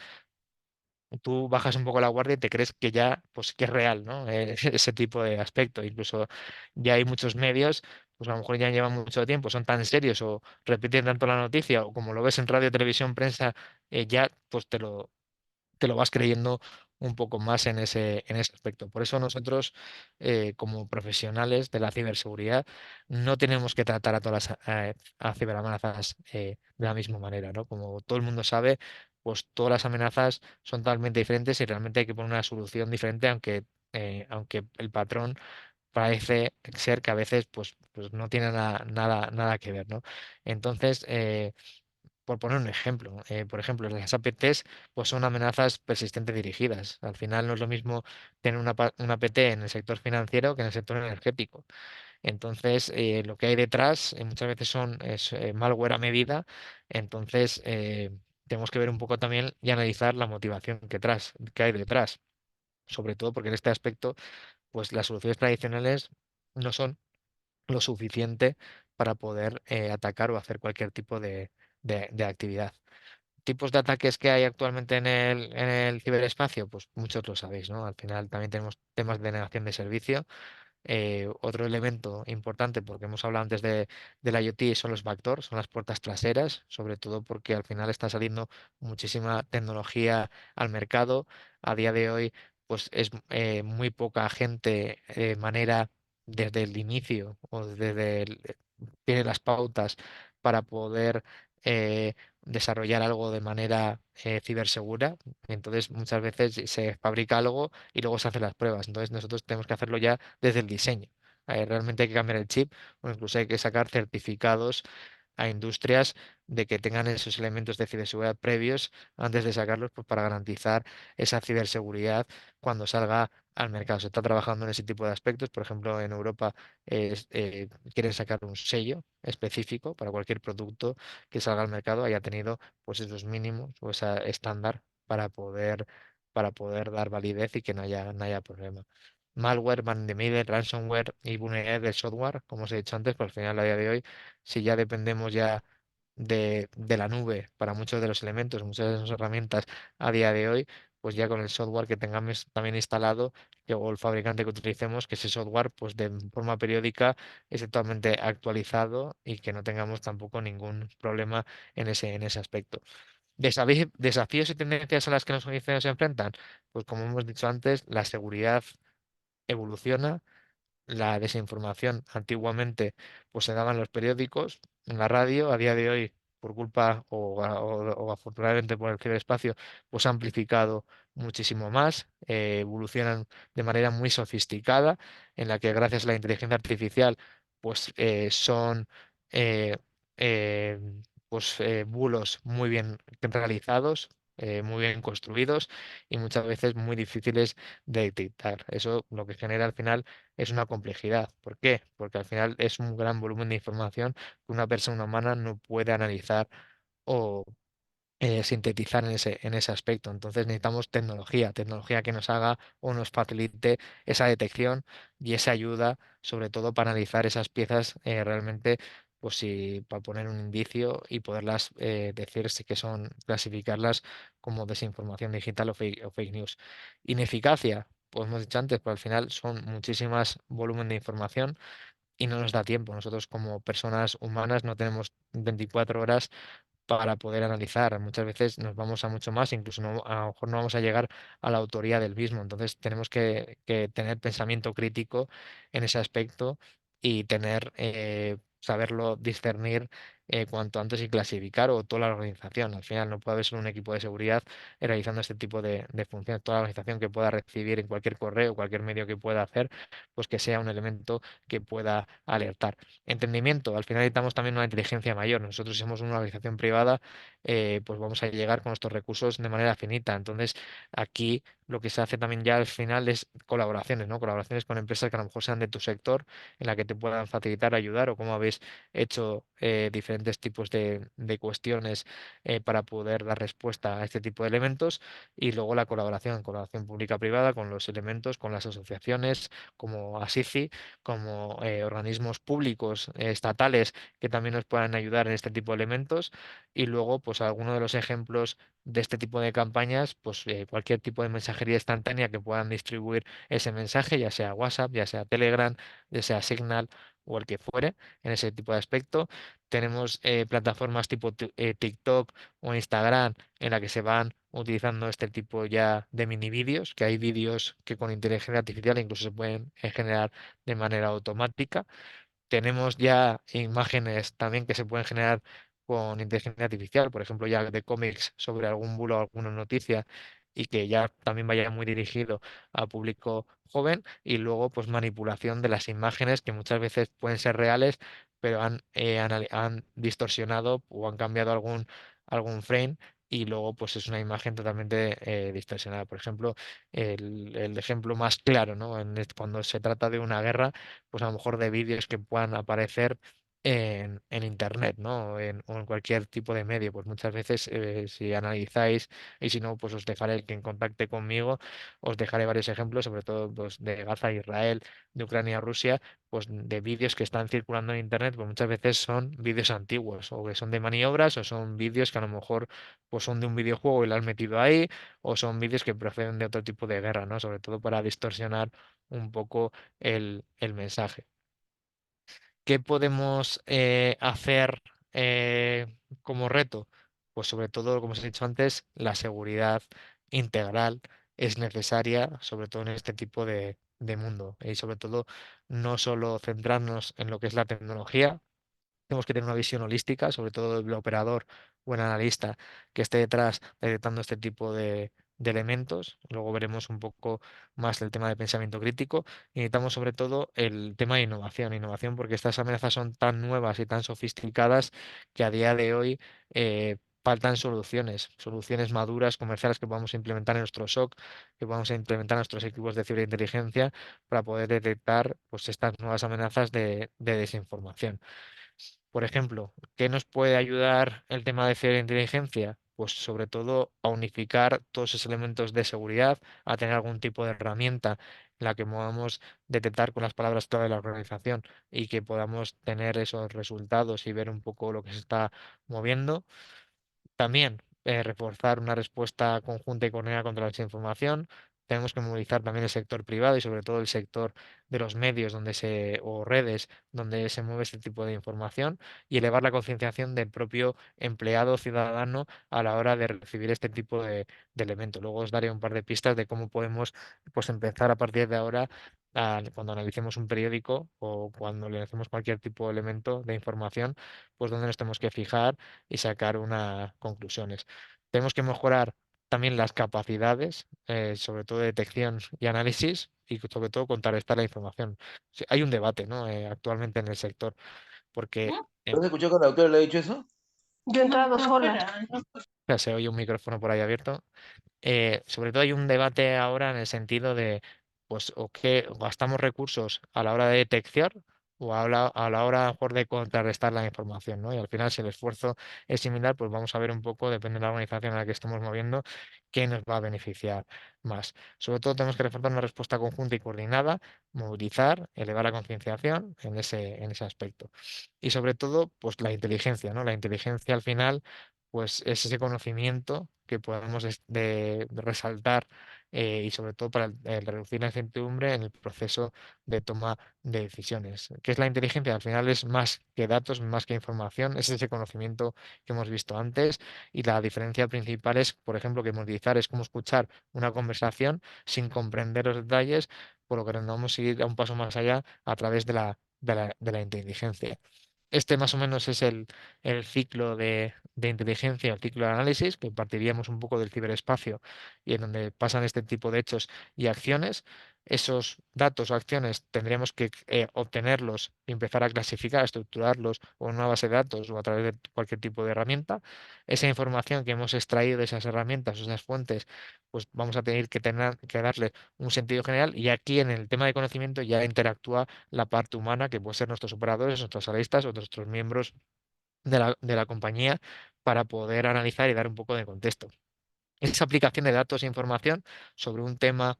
tú bajas un poco la guardia y te crees que ya, pues que es real, ¿no? Ese tipo de aspecto. Incluso ya hay muchos medios, pues a lo mejor ya llevan mucho tiempo, son tan serios o repiten tanto la noticia, o como lo ves en radio, televisión, prensa, ya pues te lo vas creyendo un poco más en ese aspecto. Por eso nosotros, como profesionales de la ciberseguridad, no tenemos que tratar a todas las a ciberamenazas de la misma manera, ¿no? Como todo el mundo sabe, pues todas las amenazas son totalmente diferentes y realmente hay que poner una solución diferente, aunque el patrón parece ser que a veces pues no tiene nada que ver, ¿no? Entonces, por poner un ejemplo, por ejemplo, las APTs pues son amenazas persistentes dirigidas. Al final no es lo mismo tener una APT en el sector financiero que en el sector energético. Entonces, lo que hay detrás muchas veces es malware a medida. Entonces, tenemos que ver un poco también y analizar la motivación que hay detrás. Sobre todo porque en este aspecto, pues las soluciones tradicionales no son lo suficiente para poder atacar o hacer cualquier tipo de actividad. Tipos de ataques que hay actualmente en el ciberespacio, pues muchos lo sabéis, ¿no? Al final también tenemos temas de negación de servicio. Otro elemento importante, porque hemos hablado antes del IoT, son los backdoors, son las puertas traseras, sobre todo porque al final está saliendo muchísima tecnología al mercado. A día de hoy, pues es muy poca gente de manera desde el inicio o tiene las pautas para poder eh, desarrollar algo de manera cibersegura. Entonces, muchas veces se fabrica algo y luego se hacen las pruebas. Entonces, nosotros tenemos que hacerlo ya desde el diseño. realmente hay que cambiar el chip o incluso hay que sacar certificados a industrias de que tengan esos elementos de ciberseguridad previos antes de sacarlos, pues, para garantizar esa ciberseguridad cuando salga al mercado. Se está trabajando en ese tipo de aspectos. Por ejemplo, en Europa quieren sacar un sello específico para cualquier producto que salga al mercado haya tenido pues esos mínimos o esa estándar para poder dar validez y que no haya problema. Malware, man in the middle, ransomware y vulnerabilidad del software, como os he dicho antes, pues al final a día de hoy, si ya dependemos ya de la nube para muchos de los elementos, muchas de esas herramientas a día de hoy, pues ya con el software que tengamos también instalado o el fabricante que utilicemos, que ese software pues de forma periódica esté totalmente actualizado y que no tengamos tampoco ningún problema en ese aspecto. Desafíos y tendencias a las que los organizaciones se enfrentan, pues como hemos dicho antes, la seguridad evoluciona, la desinformación antiguamente pues se daba en los periódicos, en la radio, a día de hoy por culpa o afortunadamente por el ciberespacio pues ha amplificado muchísimo más, evolucionan de manera muy sofisticada en la que gracias a la inteligencia artificial pues son eh, eh, bulos muy bien realizados, muy bien construidos y muchas veces muy difíciles de detectar. Eso lo que genera al final es una complejidad. ¿Por qué? Porque al final es un gran volumen de información que una persona humana no puede analizar o sintetizar en ese aspecto. Entonces necesitamos tecnología, tecnología que nos haga o nos facilite esa detección y esa ayuda, sobre todo para analizar esas piezas realmente, pues si para poner un indicio y poderlas decir si que son, clasificarlas como desinformación digital o fake news. Ineficacia. Pues hemos dicho antes, pero al final son muchísimas volumen de información y no nos da tiempo. Nosotros como personas humanas no tenemos 24 horas para poder analizar. Muchas veces nos vamos a mucho más, incluso a lo mejor no vamos a llegar a la autoría del mismo. Entonces tenemos que tener pensamiento crítico en ese aspecto y tener, saberlo discernir cuanto antes y clasificar o toda la organización. Al final no puede haber solo un equipo de seguridad realizando este tipo de funciones. Toda la organización que pueda recibir en cualquier correo, cualquier medio que pueda hacer, pues que sea un elemento que pueda alertar. Entendimiento, al final necesitamos también una inteligencia mayor. Nosotros si somos una organización privada, pues vamos a llegar con nuestros recursos de manera finita. Entonces, aquí lo que se hace también ya al final es colaboraciones, ¿no? Colaboraciones con empresas que a lo mejor sean de tu sector, en la que te puedan facilitar, ayudar, o como habéis hecho diferentes tipos de cuestiones para poder dar respuesta a este tipo de elementos. Y luego la colaboración pública-privada con los elementos, con las asociaciones como ASICI como organismos públicos estatales que también nos puedan ayudar en este tipo de elementos y luego pues algunos de los ejemplos de este tipo de campañas pues cualquier tipo de mensajería instantánea que puedan distribuir ese mensaje ya sea WhatsApp ya sea Telegram ya sea Signal o el que fuere en ese tipo de aspecto tenemos plataformas tipo TikTok o Instagram en la que se van utilizando este tipo ya de mini vídeos, que hay vídeos que con inteligencia artificial incluso se pueden generar de manera automática. Tenemos ya imágenes también que se pueden generar con inteligencia artificial, por ejemplo, ya de cómics sobre algún bulo o alguna noticia y que ya también vaya muy dirigido a público joven y luego pues manipulación de las imágenes que muchas veces pueden ser reales, pero han distorsionado o han cambiado algún frame y luego pues es una imagen totalmente distorsionada. Por ejemplo, el ejemplo más claro, ¿no? Cuando se trata de una guerra pues a lo mejor de vídeos que puedan aparecer en internet, ¿no? O en cualquier tipo de medio. Pues muchas veces, si analizáis, y si no, pues os dejaré el que en contacte conmigo, os dejaré varios ejemplos, sobre todo pues, de Gaza, Israel, de Ucrania, Rusia, pues de vídeos que están circulando en internet, pues muchas veces son vídeos antiguos, o que son de maniobras, o son vídeos que a lo mejor pues son de un videojuego y lo han metido ahí, o son vídeos que proceden de otro tipo de guerra, ¿no? Sobre todo para distorsionar un poco el mensaje. ¿Qué podemos hacer como reto? Pues sobre todo, como os he dicho antes, la seguridad integral es necesaria, sobre todo en este tipo de mundo. Y sobre todo, no solo centrarnos en lo que es la tecnología, tenemos que tener una visión holística, sobre todo el operador o el analista que esté detrás detectando este tipo de elementos. Luego veremos un poco más el tema de pensamiento crítico. Y necesitamos sobre todo el tema de innovación. Innovación porque estas amenazas son tan nuevas y tan sofisticadas que a día de hoy faltan soluciones, soluciones maduras, comerciales que podamos implementar en nuestro SOC, que podamos implementar en nuestros equipos de ciberinteligencia para poder detectar pues, estas nuevas amenazas de desinformación. Por ejemplo, ¿qué nos puede ayudar el tema de ciberinteligencia? Pues sobre todo a unificar todos esos elementos de seguridad, a tener algún tipo de herramienta en la que podamos detectar con las palabras clave de la organización y que podamos tener esos resultados y ver un poco lo que se está moviendo. También reforzar una respuesta conjunta y coordinada contra la desinformación. Tenemos que movilizar también el sector privado y sobre todo el sector de los medios o redes donde se mueve este tipo de información y elevar la concienciación del propio empleado ciudadano a la hora de recibir este tipo de elementos. Luego os daré un par de pistas de cómo podemos pues, empezar a partir de ahora, cuando analicemos un periódico o cuando le hacemos cualquier tipo de elemento de información, pues dónde nos tenemos que fijar y sacar unas conclusiones. Tenemos que mejorar también las capacidades, sobre todo de detección y análisis, y sobre todo contrarrestar la información. Sí, hay un debate, ¿no? Actualmente en el sector, porque ¿Has escuchado que la doctora le ha dicho eso? Yo he entrado sola. ya se oye un micrófono por ahí abierto. Sobre todo hay un debate ahora en el sentido de, pues, o que gastamos recursos a la hora de detección o a la hora a lo mejor de contrarrestar la información, ¿no? Y al final, si el esfuerzo es similar, pues vamos a ver un poco, depende de la organización en la que estemos moviendo, qué nos va a beneficiar más. Sobre todo tenemos que reforzar una respuesta conjunta y coordinada, movilizar, elevar la concienciación en ese aspecto. Y sobre todo, pues la inteligencia, ¿no? La inteligencia al final pues es ese conocimiento que podemos de resaltar y sobre todo para el reducir la incertidumbre en el proceso de toma de decisiones. ¿Qué es la inteligencia? Al final es más que datos, más que información, es ese conocimiento que hemos visto antes y la diferencia principal es, por ejemplo, que movilizar es como escuchar una conversación sin comprender los detalles, por lo que nos vamos a ir a un paso más allá a través de la inteligencia. Este más o menos es el ciclo de inteligencia, el ciclo de análisis, que partiríamos un poco del ciberespacio y en donde pasan este tipo de hechos y acciones. Esos datos o acciones tendríamos que obtenerlos y empezar a clasificar, a estructurarlos o en una base de datos o a través de cualquier tipo de herramienta. Esa información que hemos extraído de esas herramientas o esas fuentes, pues vamos a tener que darle un sentido general y aquí en el tema de conocimiento ya interactúa la parte humana, que puede ser nuestros operadores, nuestros analistas o nuestros miembros de la compañía, para poder analizar y dar un poco de contexto. Esa aplicación de datos e información sobre un tema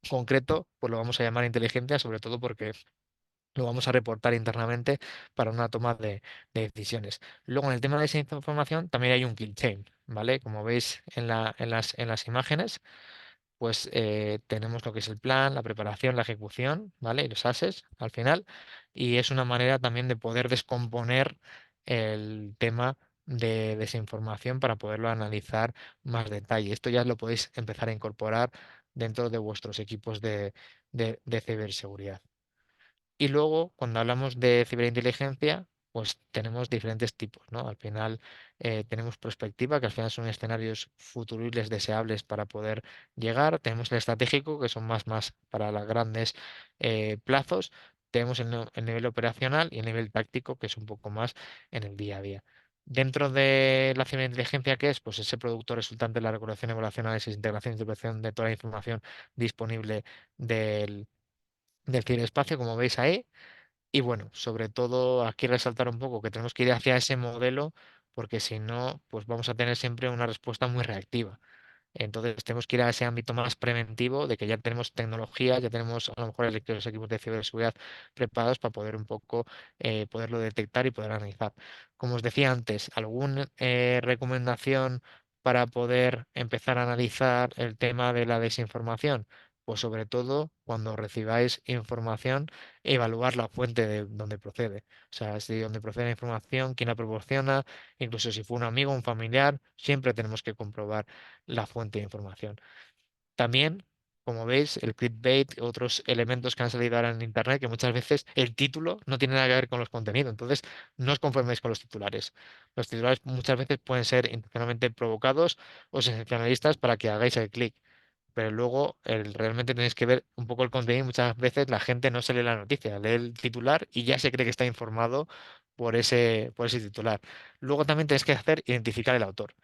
concreto, pues lo vamos a llamar inteligencia, sobre todo porque lo vamos a reportar internamente para una toma de decisiones. Luego, en el tema de esa información, también hay un kill chain, ¿vale? Como veis en las imágenes, pues tenemos lo que es el plan, la preparación, la ejecución, ¿vale? Y los assets al final. Y es una manera también de poder descomponer el tema de desinformación para poderlo analizar más detalle. Esto ya lo podéis empezar a incorporar dentro de vuestros equipos de ciberseguridad. Y luego, cuando hablamos de ciberinteligencia, pues tenemos diferentes tipos, ¿no? Al final tenemos prospectiva, que al final son escenarios futuribles deseables para poder llegar. Tenemos el estratégico, que son más para los grandes plazos. Tenemos el nivel operacional y el nivel táctico, que es un poco más en el día a día. Dentro de la ciberinteligencia, ¿qué es? Pues ese producto resultante de la recolección, evaluación, análisis, integración y interpretación de toda la información disponible del ciberespacio, como veis ahí. Y bueno, sobre todo aquí resaltar un poco que tenemos que ir hacia ese modelo, porque si no, pues vamos a tener siempre una respuesta muy reactiva. Entonces tenemos que ir a ese ámbito más preventivo de que ya tenemos tecnología, ya tenemos a lo mejor los equipos de ciberseguridad preparados para poder un poco poderlo detectar y poder analizar. Como os decía antes, ¿alguna recomendación para poder empezar a analizar el tema de la desinformación? Pues sobre todo cuando recibáis información, evaluar la fuente de donde procede. O sea, si de dónde procede la información, quién la proporciona, incluso si fue un amigo, un familiar, siempre tenemos que comprobar la fuente de información. También como veis, el clickbait, otros elementos que han salido ahora en Internet, que muchas veces el título no tiene nada que ver con los contenidos. Entonces, no os conforméis con los titulares. Los titulares muchas veces pueden ser intencionalmente provocados o sensacionalistas para que hagáis el clic, pero luego realmente tenéis que ver un poco el contenido. Muchas veces la gente no se lee la noticia, lee el titular y ya se cree que está informado por ese titular. Luego también tenéis que hacer identificar el autor.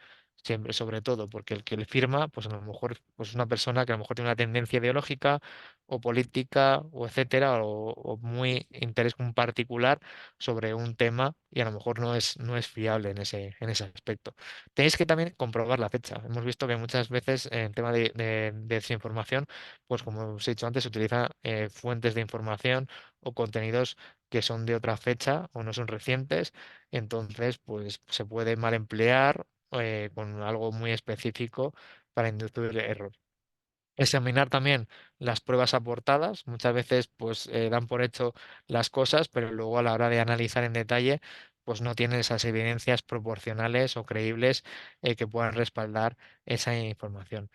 Siempre, sobre todo, porque el que le firma, pues a lo mejor pues es una persona que a lo mejor tiene una tendencia ideológica o política o etcétera, o muy interés un particular sobre un tema y a lo mejor no es fiable en ese aspecto. Tenéis que también comprobar la fecha. Hemos visto que muchas veces en tema de desinformación, pues como os he dicho antes, se utilizan fuentes de información o contenidos que son de otra fecha o no son recientes, entonces pues se puede mal emplear con algo muy específico para inducir error. Examinar también las pruebas aportadas. Muchas veces pues dan por hecho las cosas, pero luego a la hora de analizar en detalle pues no tienen esas evidencias proporcionales o creíbles que puedan respaldar esa información.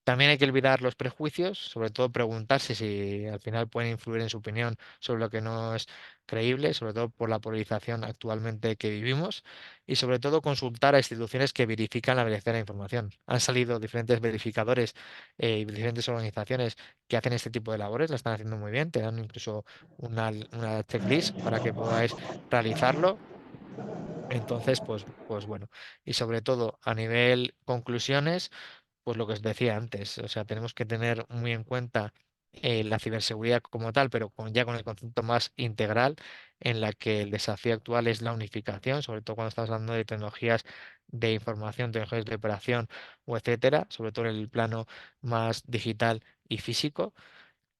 También hay que olvidar los prejuicios, sobre todo preguntarse si al final pueden influir en su opinión sobre lo que no es creíble, sobre todo por la polarización actualmente que vivimos, y sobre todo consultar a instituciones que verifican la veracidad de la información. Han salido diferentes verificadores y diferentes organizaciones que hacen este tipo de labores, la están haciendo muy bien, te dan incluso una checklist para que podáis realizarlo. Entonces, pues bueno, y sobre todo a nivel conclusiones, pues lo que os decía antes, o sea, tenemos que tener muy en cuenta la ciberseguridad como tal, pero ya con el concepto más integral, en la que el desafío actual es la unificación, sobre todo cuando estamos hablando de tecnologías de información, tecnologías de operación o etcétera, sobre todo en el plano más digital y físico.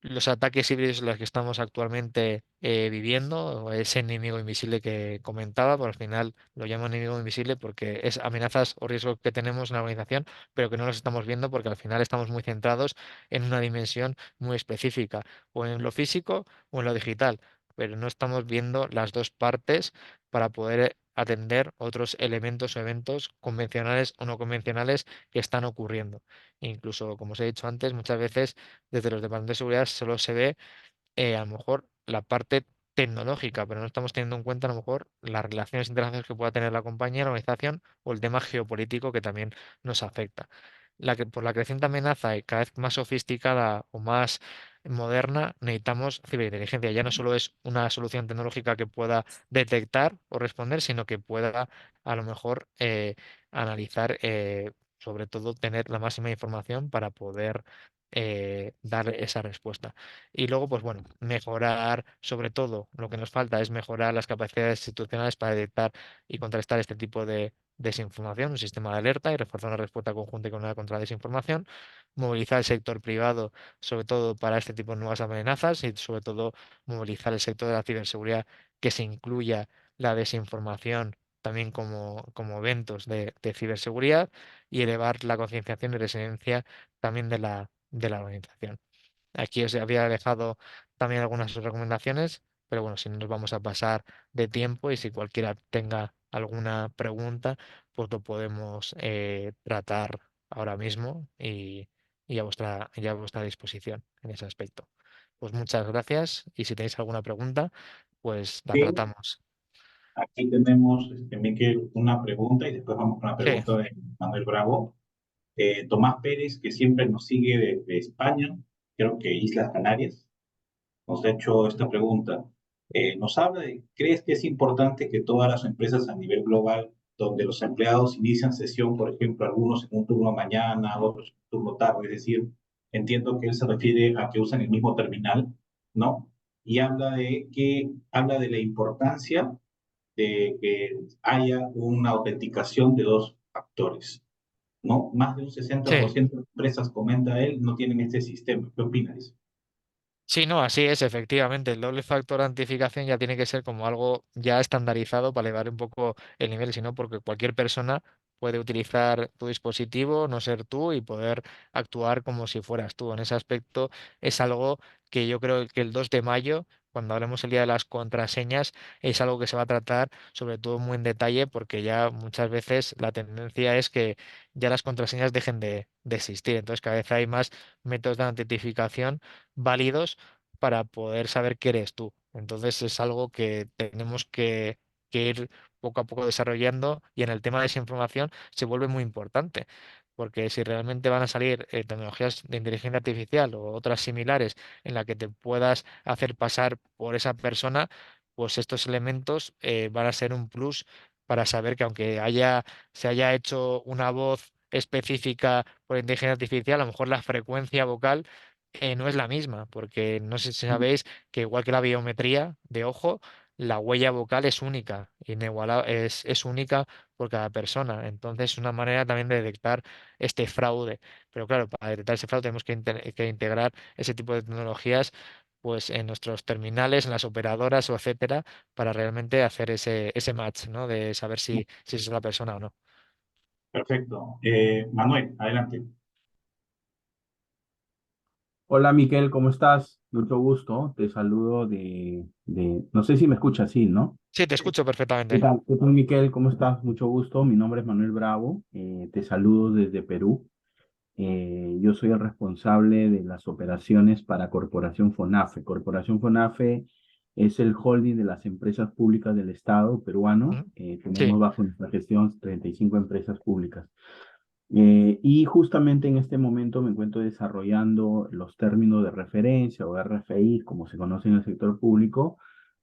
Los ataques híbridos en los que estamos actualmente viviendo, o ese enemigo invisible que comentaba, por al final lo llamo enemigo invisible porque es amenazas o riesgos que tenemos en la organización, pero que no los estamos viendo porque al final estamos muy centrados en una dimensión muy específica, o en lo físico o en lo digital, pero no estamos viendo las dos partes para poder atender otros elementos o eventos convencionales o no convencionales que están ocurriendo. Incluso, como os he dicho antes, muchas veces desde los departamentos de seguridad solo se ve a lo mejor la parte tecnológica, pero no estamos teniendo en cuenta a lo mejor las relaciones internacionales que pueda tener la compañía, la organización o el tema geopolítico que también nos afecta. Por la creciente amenaza y cada vez más sofisticada o más moderna, necesitamos ciberinteligencia. Ya no solo es una solución tecnológica que pueda detectar o responder, sino que pueda a lo mejor analizar, sobre todo tener la máxima información para poder dar esa respuesta. Y luego, pues bueno, mejorar, sobre todo, lo que nos falta es mejorar las capacidades institucionales para detectar y contrastar este tipo de desinformación, un sistema de alerta y reforzar una respuesta conjunta y coordinada contra la desinformación, movilizar el sector privado, sobre todo para este tipo de nuevas amenazas y sobre todo movilizar el sector de la ciberseguridad, que se incluya la desinformación también como eventos de ciberseguridad y elevar la concienciación y resiliencia también de la organización. Aquí os había dejado también algunas recomendaciones, pero bueno, si no nos vamos a pasar de tiempo y si cualquiera tenga alguna pregunta, pues lo podemos tratar ahora mismo y a vuestra disposición en ese aspecto. Pues muchas gracias y si tenéis alguna pregunta, pues la Sí, tratamos. aquí tenemos Miquel, una pregunta y después vamos con la Sí, pregunta de Manuel Bravo. Tomás Pérez, que siempre nos sigue desde España, creo que Islas Canarias, nos ha hecho esta pregunta. Nos habla de, ¿crees que es importante que todas las empresas a nivel global, donde los empleados inician sesión, por ejemplo, algunos en un turno mañana, otros en un turno tarde, es decir, entiendo que él se refiere a que usan el mismo terminal, ¿no? Y habla de la importancia de que haya una autenticación de dos factores, ¿no? Más de un sí. 60% de empresas, comenta él, no tienen este sistema. ¿Qué opinas? Sí, no, así es, efectivamente. El doble factor de autentificación ya tiene que ser como algo ya estandarizado para elevar un poco el nivel, sino porque cualquier persona puede utilizar tu dispositivo, no ser tú y poder actuar como si fueras tú. En ese aspecto es algo que yo creo que el 2 de mayo, cuando hablemos el día de las contraseñas, es algo que se va a tratar sobre todo muy en detalle porque ya muchas veces la tendencia es que ya las contraseñas dejen de existir. Entonces cada vez hay más métodos de autentificación válidos para poder saber qué eres tú. Entonces es algo que tenemos que ir poco a poco desarrollando y en el tema de desinformación se vuelve muy importante. Porque si realmente van a salir tecnologías de inteligencia artificial o otras similares en la que te puedas hacer pasar por esa persona, pues estos elementos van a ser un plus para saber que aunque se haya hecho una voz específica por inteligencia artificial, a lo mejor la frecuencia vocal no es la misma, porque no sé si sabéis que igual que la biometría de ojo, la huella vocal es única, es única por cada persona. Entonces, es una manera también de detectar este fraude. Pero claro, para detectar ese fraude tenemos que integrar ese tipo de tecnologías pues en nuestros terminales, en las operadoras o etcétera, para realmente hacer ese match, ¿no? De saber si es la persona o no. Perfecto. Manuel, adelante. Hola Miquel, ¿cómo estás? Mucho gusto. Te saludo no sé si me escuchas, sí, ¿no? Sí, te escucho ¿Qué perfectamente. tal? ¿Qué tal, Miquel? ¿Cómo estás? Mucho gusto. Mi nombre es Manuel Bravo. Te saludo desde Perú. Yo soy el responsable de las operaciones para Corporación FONAFE. Corporación FONAFE es el holding de las empresas públicas del Estado peruano. ¿Mm? Sí. Tenemos bajo nuestra gestión 35 empresas públicas. Y justamente en este momento me encuentro desarrollando los términos de referencia o RFI, como se conoce en el sector público, Ujú.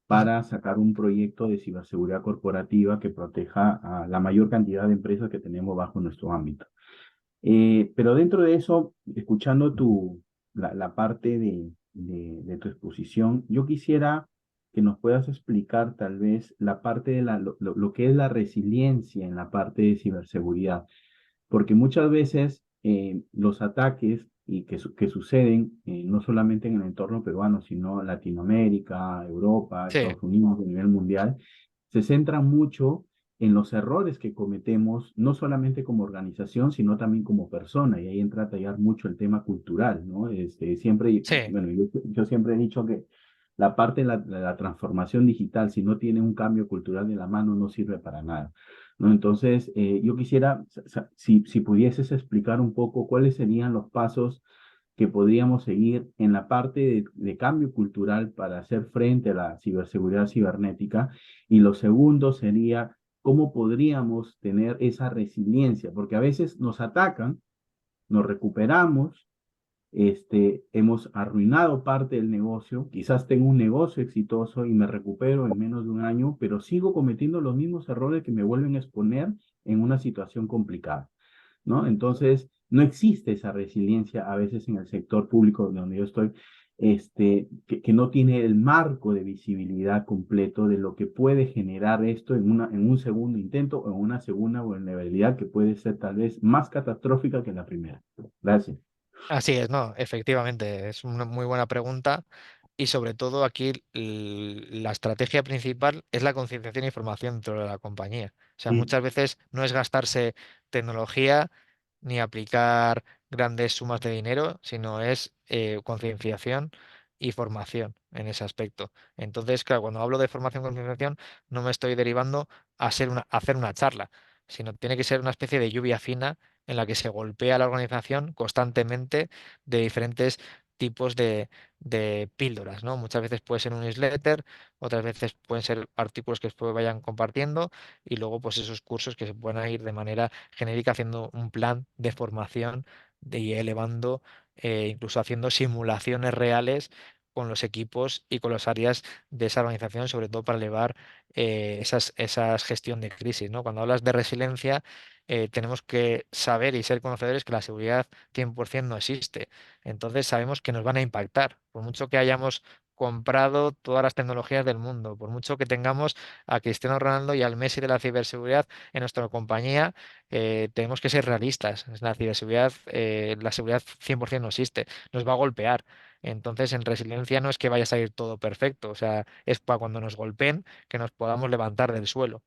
para sacar un proyecto de ciberseguridad corporativa que proteja a la mayor cantidad de empresas que tenemos bajo nuestro ámbito. Pero dentro de eso, escuchando la parte de tu exposición, yo quisiera que nos puedas explicar tal vez la parte de lo que es la resiliencia en la parte de ciberseguridad porque muchas veces los ataques que suceden no solamente en el entorno peruano, sino Latinoamérica, Europa, Sí, Estados Unidos, a nivel mundial, se centran mucho en los errores que cometemos, no solamente como organización, sino también como persona, y ahí entra a tallar mucho el tema cultural, ¿no? Siempre, sí. bueno, yo siempre he dicho que la parte de la transformación digital, si no tiene un cambio cultural de la mano, no sirve para nada. ¿No? Entonces, yo quisiera, si pudieses explicar un poco cuáles serían los pasos que podríamos seguir en la parte de cambio cultural para hacer frente a la ciberseguridad cibernética. Y lo segundo sería cómo podríamos tener esa resiliencia, porque a veces nos atacan, nos recuperamos, hemos arruinado parte del negocio, quizás tengo un negocio exitoso y me recupero en menos de un año, pero sigo cometiendo los mismos errores que me vuelven a exponer en una situación complicada, ¿no? Entonces, no existe esa resiliencia a veces en el sector público donde yo estoy, que no tiene el marco de visibilidad completo de lo que puede generar esto en un segundo intento o en una segunda vulnerabilidad que puede ser tal vez más catastrófica que la primera. Gracias. Así es, no, efectivamente, es una muy buena pregunta y sobre todo aquí la estrategia principal es la concienciación e información dentro de la compañía. O sea, Mm. muchas veces no es gastarse tecnología ni aplicar grandes sumas de dinero, sino es concienciación y formación en ese aspecto. Entonces, claro, cuando hablo de formación y concienciación, no me estoy derivando a hacer una charla, sino tiene que ser una especie de lluvia fina en la que se golpea a la organización constantemente de diferentes tipos de píldoras, ¿no? Muchas veces puede ser un newsletter, otras veces pueden ser artículos que después vayan compartiendo y luego pues esos cursos que se puedan ir de manera genérica haciendo un plan de formación y elevando, incluso haciendo simulaciones reales con los equipos y con las áreas de esa organización, sobre todo para elevar esas gestión de crisis, ¿no? Cuando hablas de resiliencia, tenemos que saber y ser conocedores que la seguridad 100% no existe. Entonces sabemos que nos van a impactar. Por mucho que hayamos comprado todas las tecnologías del mundo, por mucho que tengamos a Cristiano Ronaldo y al Messi de la ciberseguridad en nuestra compañía, tenemos que ser realistas. La seguridad 100% no existe, nos va a golpear. Entonces, en resiliencia no es que vaya a salir todo perfecto, o sea, es para cuando nos golpeen que nos podamos levantar del suelo.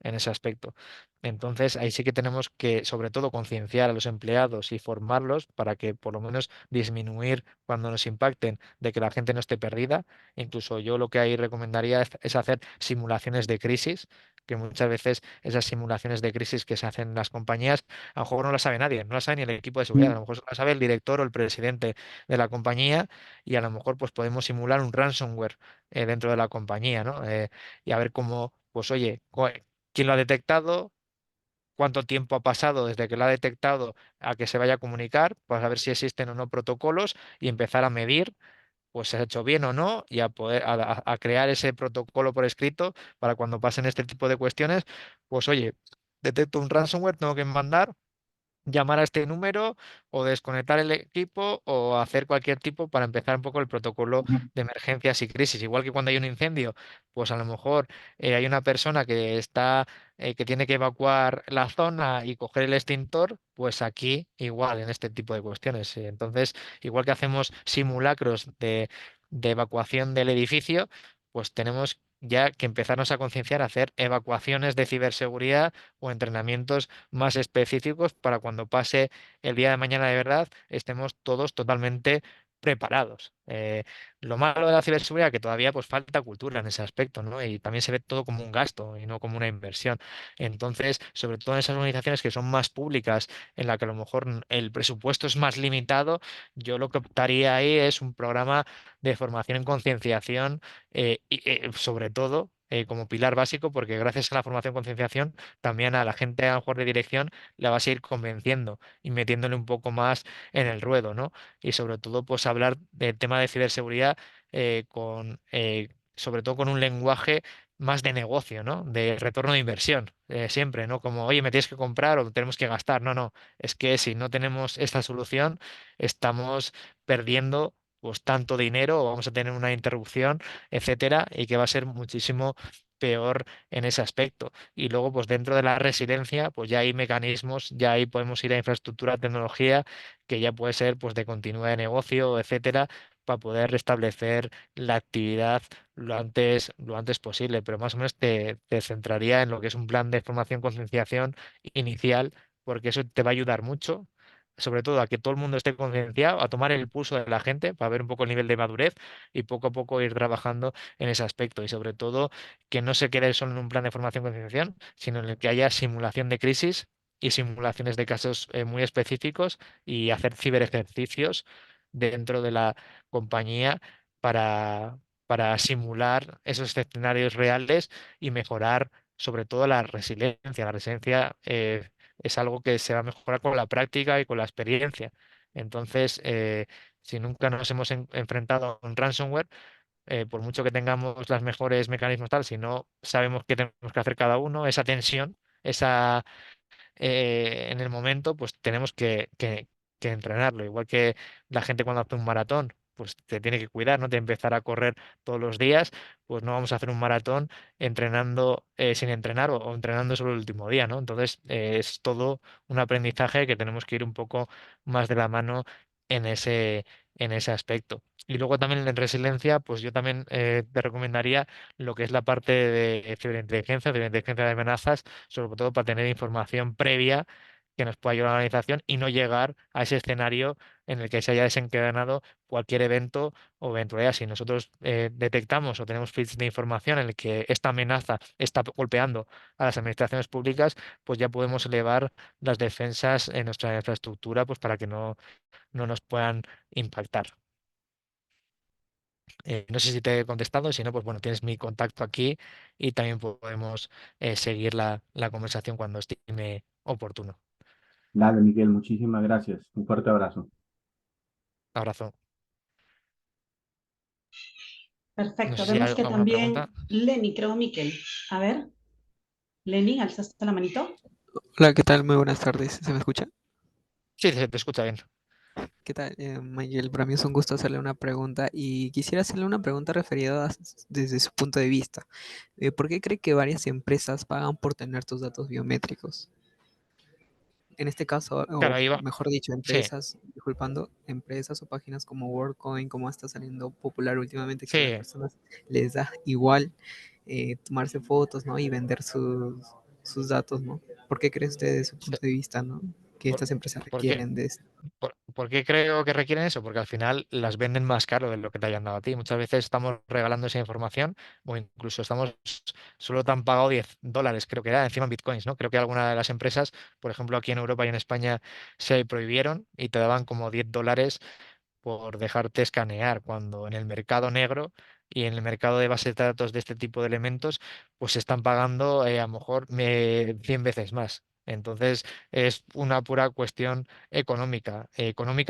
en ese aspecto. Entonces, ahí sí que tenemos que, sobre todo, concienciar a los empleados y formarlos para que por lo menos disminuir cuando nos impacten de que la gente no esté perdida. Incluso yo lo que ahí recomendaría es hacer simulaciones de crisis, que muchas veces esas simulaciones de crisis que se hacen en las compañías, a lo mejor no las sabe nadie, no las sabe ni el equipo de seguridad, a lo mejor solo las sabe el director o el presidente de la compañía y a lo mejor pues podemos simular un ransomware dentro de la compañía, ¿no? Y a ver cómo, pues oye, ¿quién lo ha detectado? ¿Cuánto tiempo ha pasado desde que lo ha detectado a que se vaya a comunicar? Pues a ver si existen o no protocolos y empezar a medir pues se ha hecho bien o no y a poder a crear ese protocolo por escrito para cuando pasen este tipo de cuestiones, pues oye, detecto un ransomware, tengo que mandar llamar a este número o desconectar el equipo o hacer cualquier tipo para empezar un poco el protocolo Ujú. de emergencias y crisis. Igual que cuando hay un incendio, pues a lo mejor hay una persona que está que tiene que evacuar la zona y coger el extintor, pues aquí igual en este tipo de cuestiones. Entonces, igual que hacemos simulacros de evacuación del edificio, pues tenemos ya que empezarnos a concienciar a hacer evacuaciones de ciberseguridad o entrenamientos más específicos para cuando pase el día de mañana de verdad estemos todos totalmente preparados. Lo malo de la ciberseguridad que todavía pues falta cultura en ese aspecto, ¿no? Y también se ve todo como un gasto y no como una inversión. Entonces, sobre todo en esas organizaciones que son más públicas, en la que a lo mejor el presupuesto es más limitado, yo lo que optaría ahí es un programa de formación en concienciación sobre todo como pilar básico, porque gracias a la formación en concienciación también a la gente a lo mejor de dirección la vas a ir convenciendo y metiéndole un poco más en el ruedo, ¿no? Y sobre todo, pues hablar del tema de ciberseguridad sobre todo con un lenguaje más de negocio, ¿no? De retorno de inversión, siempre, ¿no? Como, oye, me tienes que comprar o tenemos que gastar. No, no, es que si no tenemos esta solución, estamos perdiendo pues tanto dinero o vamos a tener una interrupción, etcétera, y que va a ser muchísimo peor en ese aspecto. Y luego, pues dentro de la resiliencia, pues ya hay mecanismos, ya ahí podemos ir a infraestructura, tecnología, que ya puede ser pues de continuidad de negocio, etcétera, para poder restablecer la actividad lo antes posible. Pero más o menos te centraría en lo que es un plan de formación, concienciación inicial, porque eso te va a ayudar mucho. Sobre todo a que todo el mundo esté concienciado, a tomar el pulso de la gente para ver un poco el nivel de madurez y poco a poco ir trabajando en ese aspecto. Y sobre todo que no se quede solo en un plan de formación y concienciación, sino en el que haya simulación de crisis y simulaciones de casos muy específicos y hacer ciberejercicios dentro de la compañía para, para simular esos escenarios reales y mejorar sobre todo la resiliencia. La resiliencia es algo que se va a mejorar con la práctica y con la experiencia. Entonces, si nunca nos hemos enfrentado a un ransomware, por mucho que tengamos los mejores mecanismos tal, si no sabemos qué tenemos que hacer cada uno, esa tensión, esa en el momento, pues tenemos que entrenarlo. Igual que la gente cuando hace un maratón, pues te tiene que cuidar, no te empezar a correr todos los días, pues no vamos a hacer un maratón entrenando sin entrenar o entrenando solo el último día, ¿no? Entonces es todo un aprendizaje que tenemos que ir un poco más de la mano en en ese aspecto. Y luego también en resiliencia, pues yo también te recomendaría lo que es la parte de ciberinteligencia de amenazas, sobre todo para tener información previa que nos pueda ayudar a la organización y no llegar a ese escenario en el que se haya desencadenado cualquier evento o eventualidad. Si nosotros detectamos o tenemos feeds de información en el que esta amenaza está golpeando a las administraciones públicas, pues ya podemos elevar las defensas en nuestra infraestructura pues para que no nos puedan impactar. No sé si te he contestado, si no, pues bueno, tienes mi contacto aquí y también podemos seguir la conversación cuando estime oportuno. Dale, Miguel, muchísimas gracias. Un fuerte abrazo. Abrazo. No Perfecto, sé si vemos hay que alguna pregunta. también Lenny, creo Miquel. A ver, Lenny, ¿alzaste la manito? Hola, ¿qué tal? Muy buenas tardes. ¿Se me escucha? Sí, se te escucha bien. ¿Qué tal, Mayel? Para mí es un gusto hacerle una pregunta y quisiera hacerle una pregunta referida desde su punto de vista. ¿Por qué cree que varias empresas pagan por tener tus datos biométricos? En este caso, Claro, o ahí va. mejor dicho, Sí, empresas, disculpando, empresas o páginas como WorldCoin, como está saliendo popular últimamente, que a las sí, personas les da igual tomarse fotos, ¿no? Y vender sus datos, ¿no? ¿Por qué cree usted desde su punto de vista, ¿no? Que Por- estas empresas ¿Por qué? requieren de esto? ¿Por qué creo que requieren eso? Porque al final las venden más caro de lo que te hayan dado a ti. Muchas veces estamos regalando esa información o incluso solo te han pagado $10, creo que era, encima en bitcoins, ¿no? Creo que alguna de las empresas, por ejemplo, aquí en Europa y en España se prohibieron y te daban como $10 por dejarte escanear, cuando en el mercado negro y en el mercado de bases de datos de este tipo de elementos, pues se están pagando a lo mejor 100 veces más. Entonces es una pura cuestión económica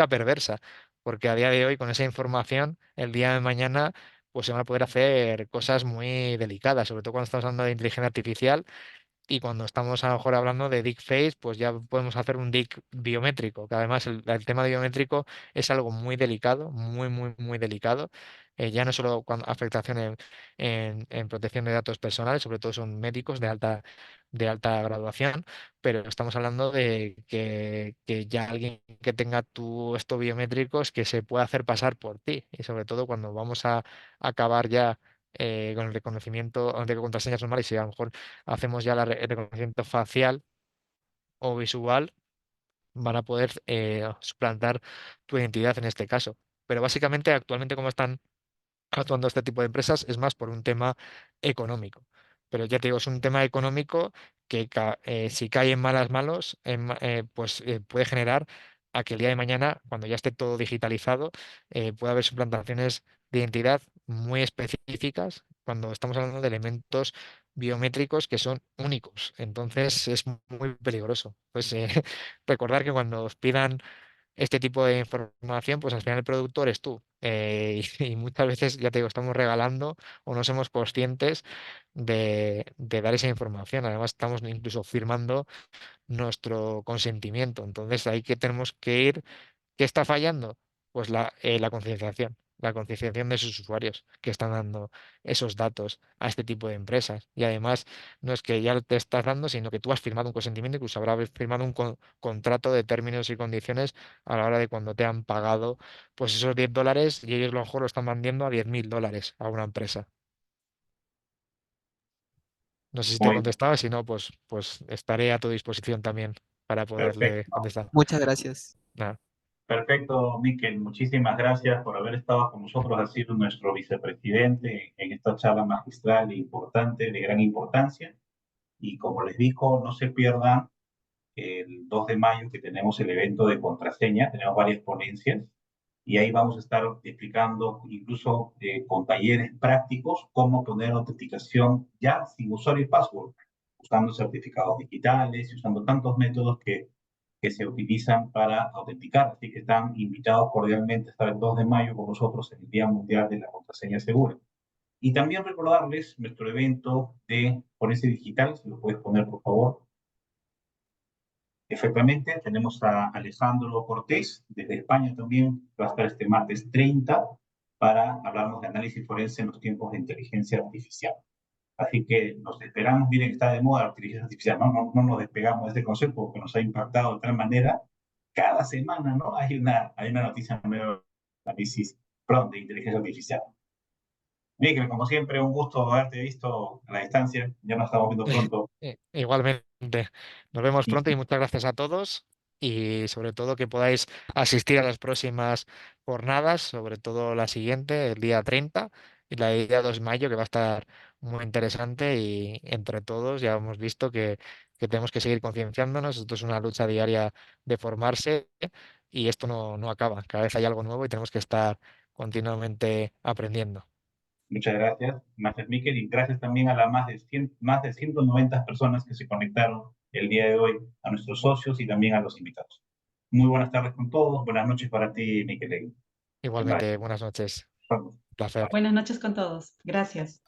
perversa, porque a día de hoy con esa información, el día de mañana, pues se van a poder hacer cosas muy delicadas, sobre todo cuando estamos hablando de inteligencia artificial y cuando estamos a lo mejor hablando de deepface, pues ya podemos hacer un deep biométrico, que además el tema de biométrico es algo muy delicado, muy delicado. Ya no solo cuando afectación en protección de datos personales, sobre todo son médicos de alta graduación, pero estamos hablando de que ya alguien que tenga tu esto biométricos que se pueda hacer pasar por ti. Y sobre todo cuando vamos a acabar ya con el reconocimiento de contraseñas normales y a lo mejor hacemos ya el reconocimiento facial o visual, van a poder suplantar tu identidad en este caso. Pero básicamente, actualmente, como están actuando este tipo de empresas, es más por un tema económico. Pero ya te digo, es un tema económico que si cae en malas manos, pues puede generar a que el día de mañana, cuando ya esté todo digitalizado, pueda haber suplantaciones de identidad muy específicas cuando estamos hablando de elementos biométricos que son únicos. Entonces es muy peligroso. Pues recordar que cuando os pidan este tipo de información, pues al final el productor es tú. Y muchas veces, ya te digo, estamos regalando o no somos conscientes de dar esa información. Además, estamos incluso firmando nuestro consentimiento. Entonces, ahí que tenemos que ir. ¿Qué está fallando? Pues la concienciación de sus usuarios que están dando esos datos a este tipo de empresas. Y además, no es que ya te estás dando, sino que tú has firmado un consentimiento, incluso habrás firmado un contrato de términos y condiciones a la hora de cuando te han pagado pues esos $10 y ellos a lo mejor lo están vendiendo a $10.000 a una empresa. No sé si te he Muy contestado, si no, pues estaré a tu disposición también para poderle perfecto. contestar. Muchas gracias. Nada. Perfecto, Miquel. Muchísimas gracias por haber estado con nosotros. Ha sido nuestro vicepresidente en esta charla magistral e importante, de gran importancia. Y como les dijo, no se pierdan el 2 de mayo que tenemos el evento de contraseña. Tenemos varias ponencias y ahí vamos a estar explicando, incluso con talleres prácticos, cómo poner autenticación ya sin usuario y password, usando certificados digitales y usando tantos métodos que se utilizan para autenticar. Así que están invitados cordialmente a estar el 2 de mayo con nosotros en el Día Mundial de la Contraseña Segura. Y también recordarles nuestro evento de Ponencia Digital, si lo puedes poner por favor. Efectivamente, tenemos a Alejandro Cortés, desde España también, va a estar este martes 30 para hablarnos de análisis forense en los tiempos de inteligencia artificial. Así que nos esperamos, miren, está de moda la inteligencia artificial, no nos despegamos de este concepto porque nos ha impactado de tal manera. Cada semana, ¿no? Hay una noticia nueva de análisis, perdón, de inteligencia artificial. Miguel, como siempre, un gusto haberte visto a la distancia, ya nos estamos viendo pronto. Igualmente, nos vemos Y pronto y muchas gracias a todos y sobre todo que podáis asistir a las próximas jornadas, sobre todo la siguiente, el día 30 y la día 2 de mayo, que va a estar muy interesante y entre todos ya hemos visto que tenemos que seguir concienciándonos. Esto es una lucha diaria de formarse y esto no acaba. Cada vez hay algo nuevo y tenemos que estar continuamente aprendiendo. muchas gracias, Miquel, y gracias también a las más de 190 personas que se conectaron el día de hoy, a nuestros socios y también a los invitados. Muy buenas tardes con todos, buenas noches para ti, Miquel. Bye. Igualmente, buenas noches. Vamos. Placer. Buenas noches con todos. Gracias.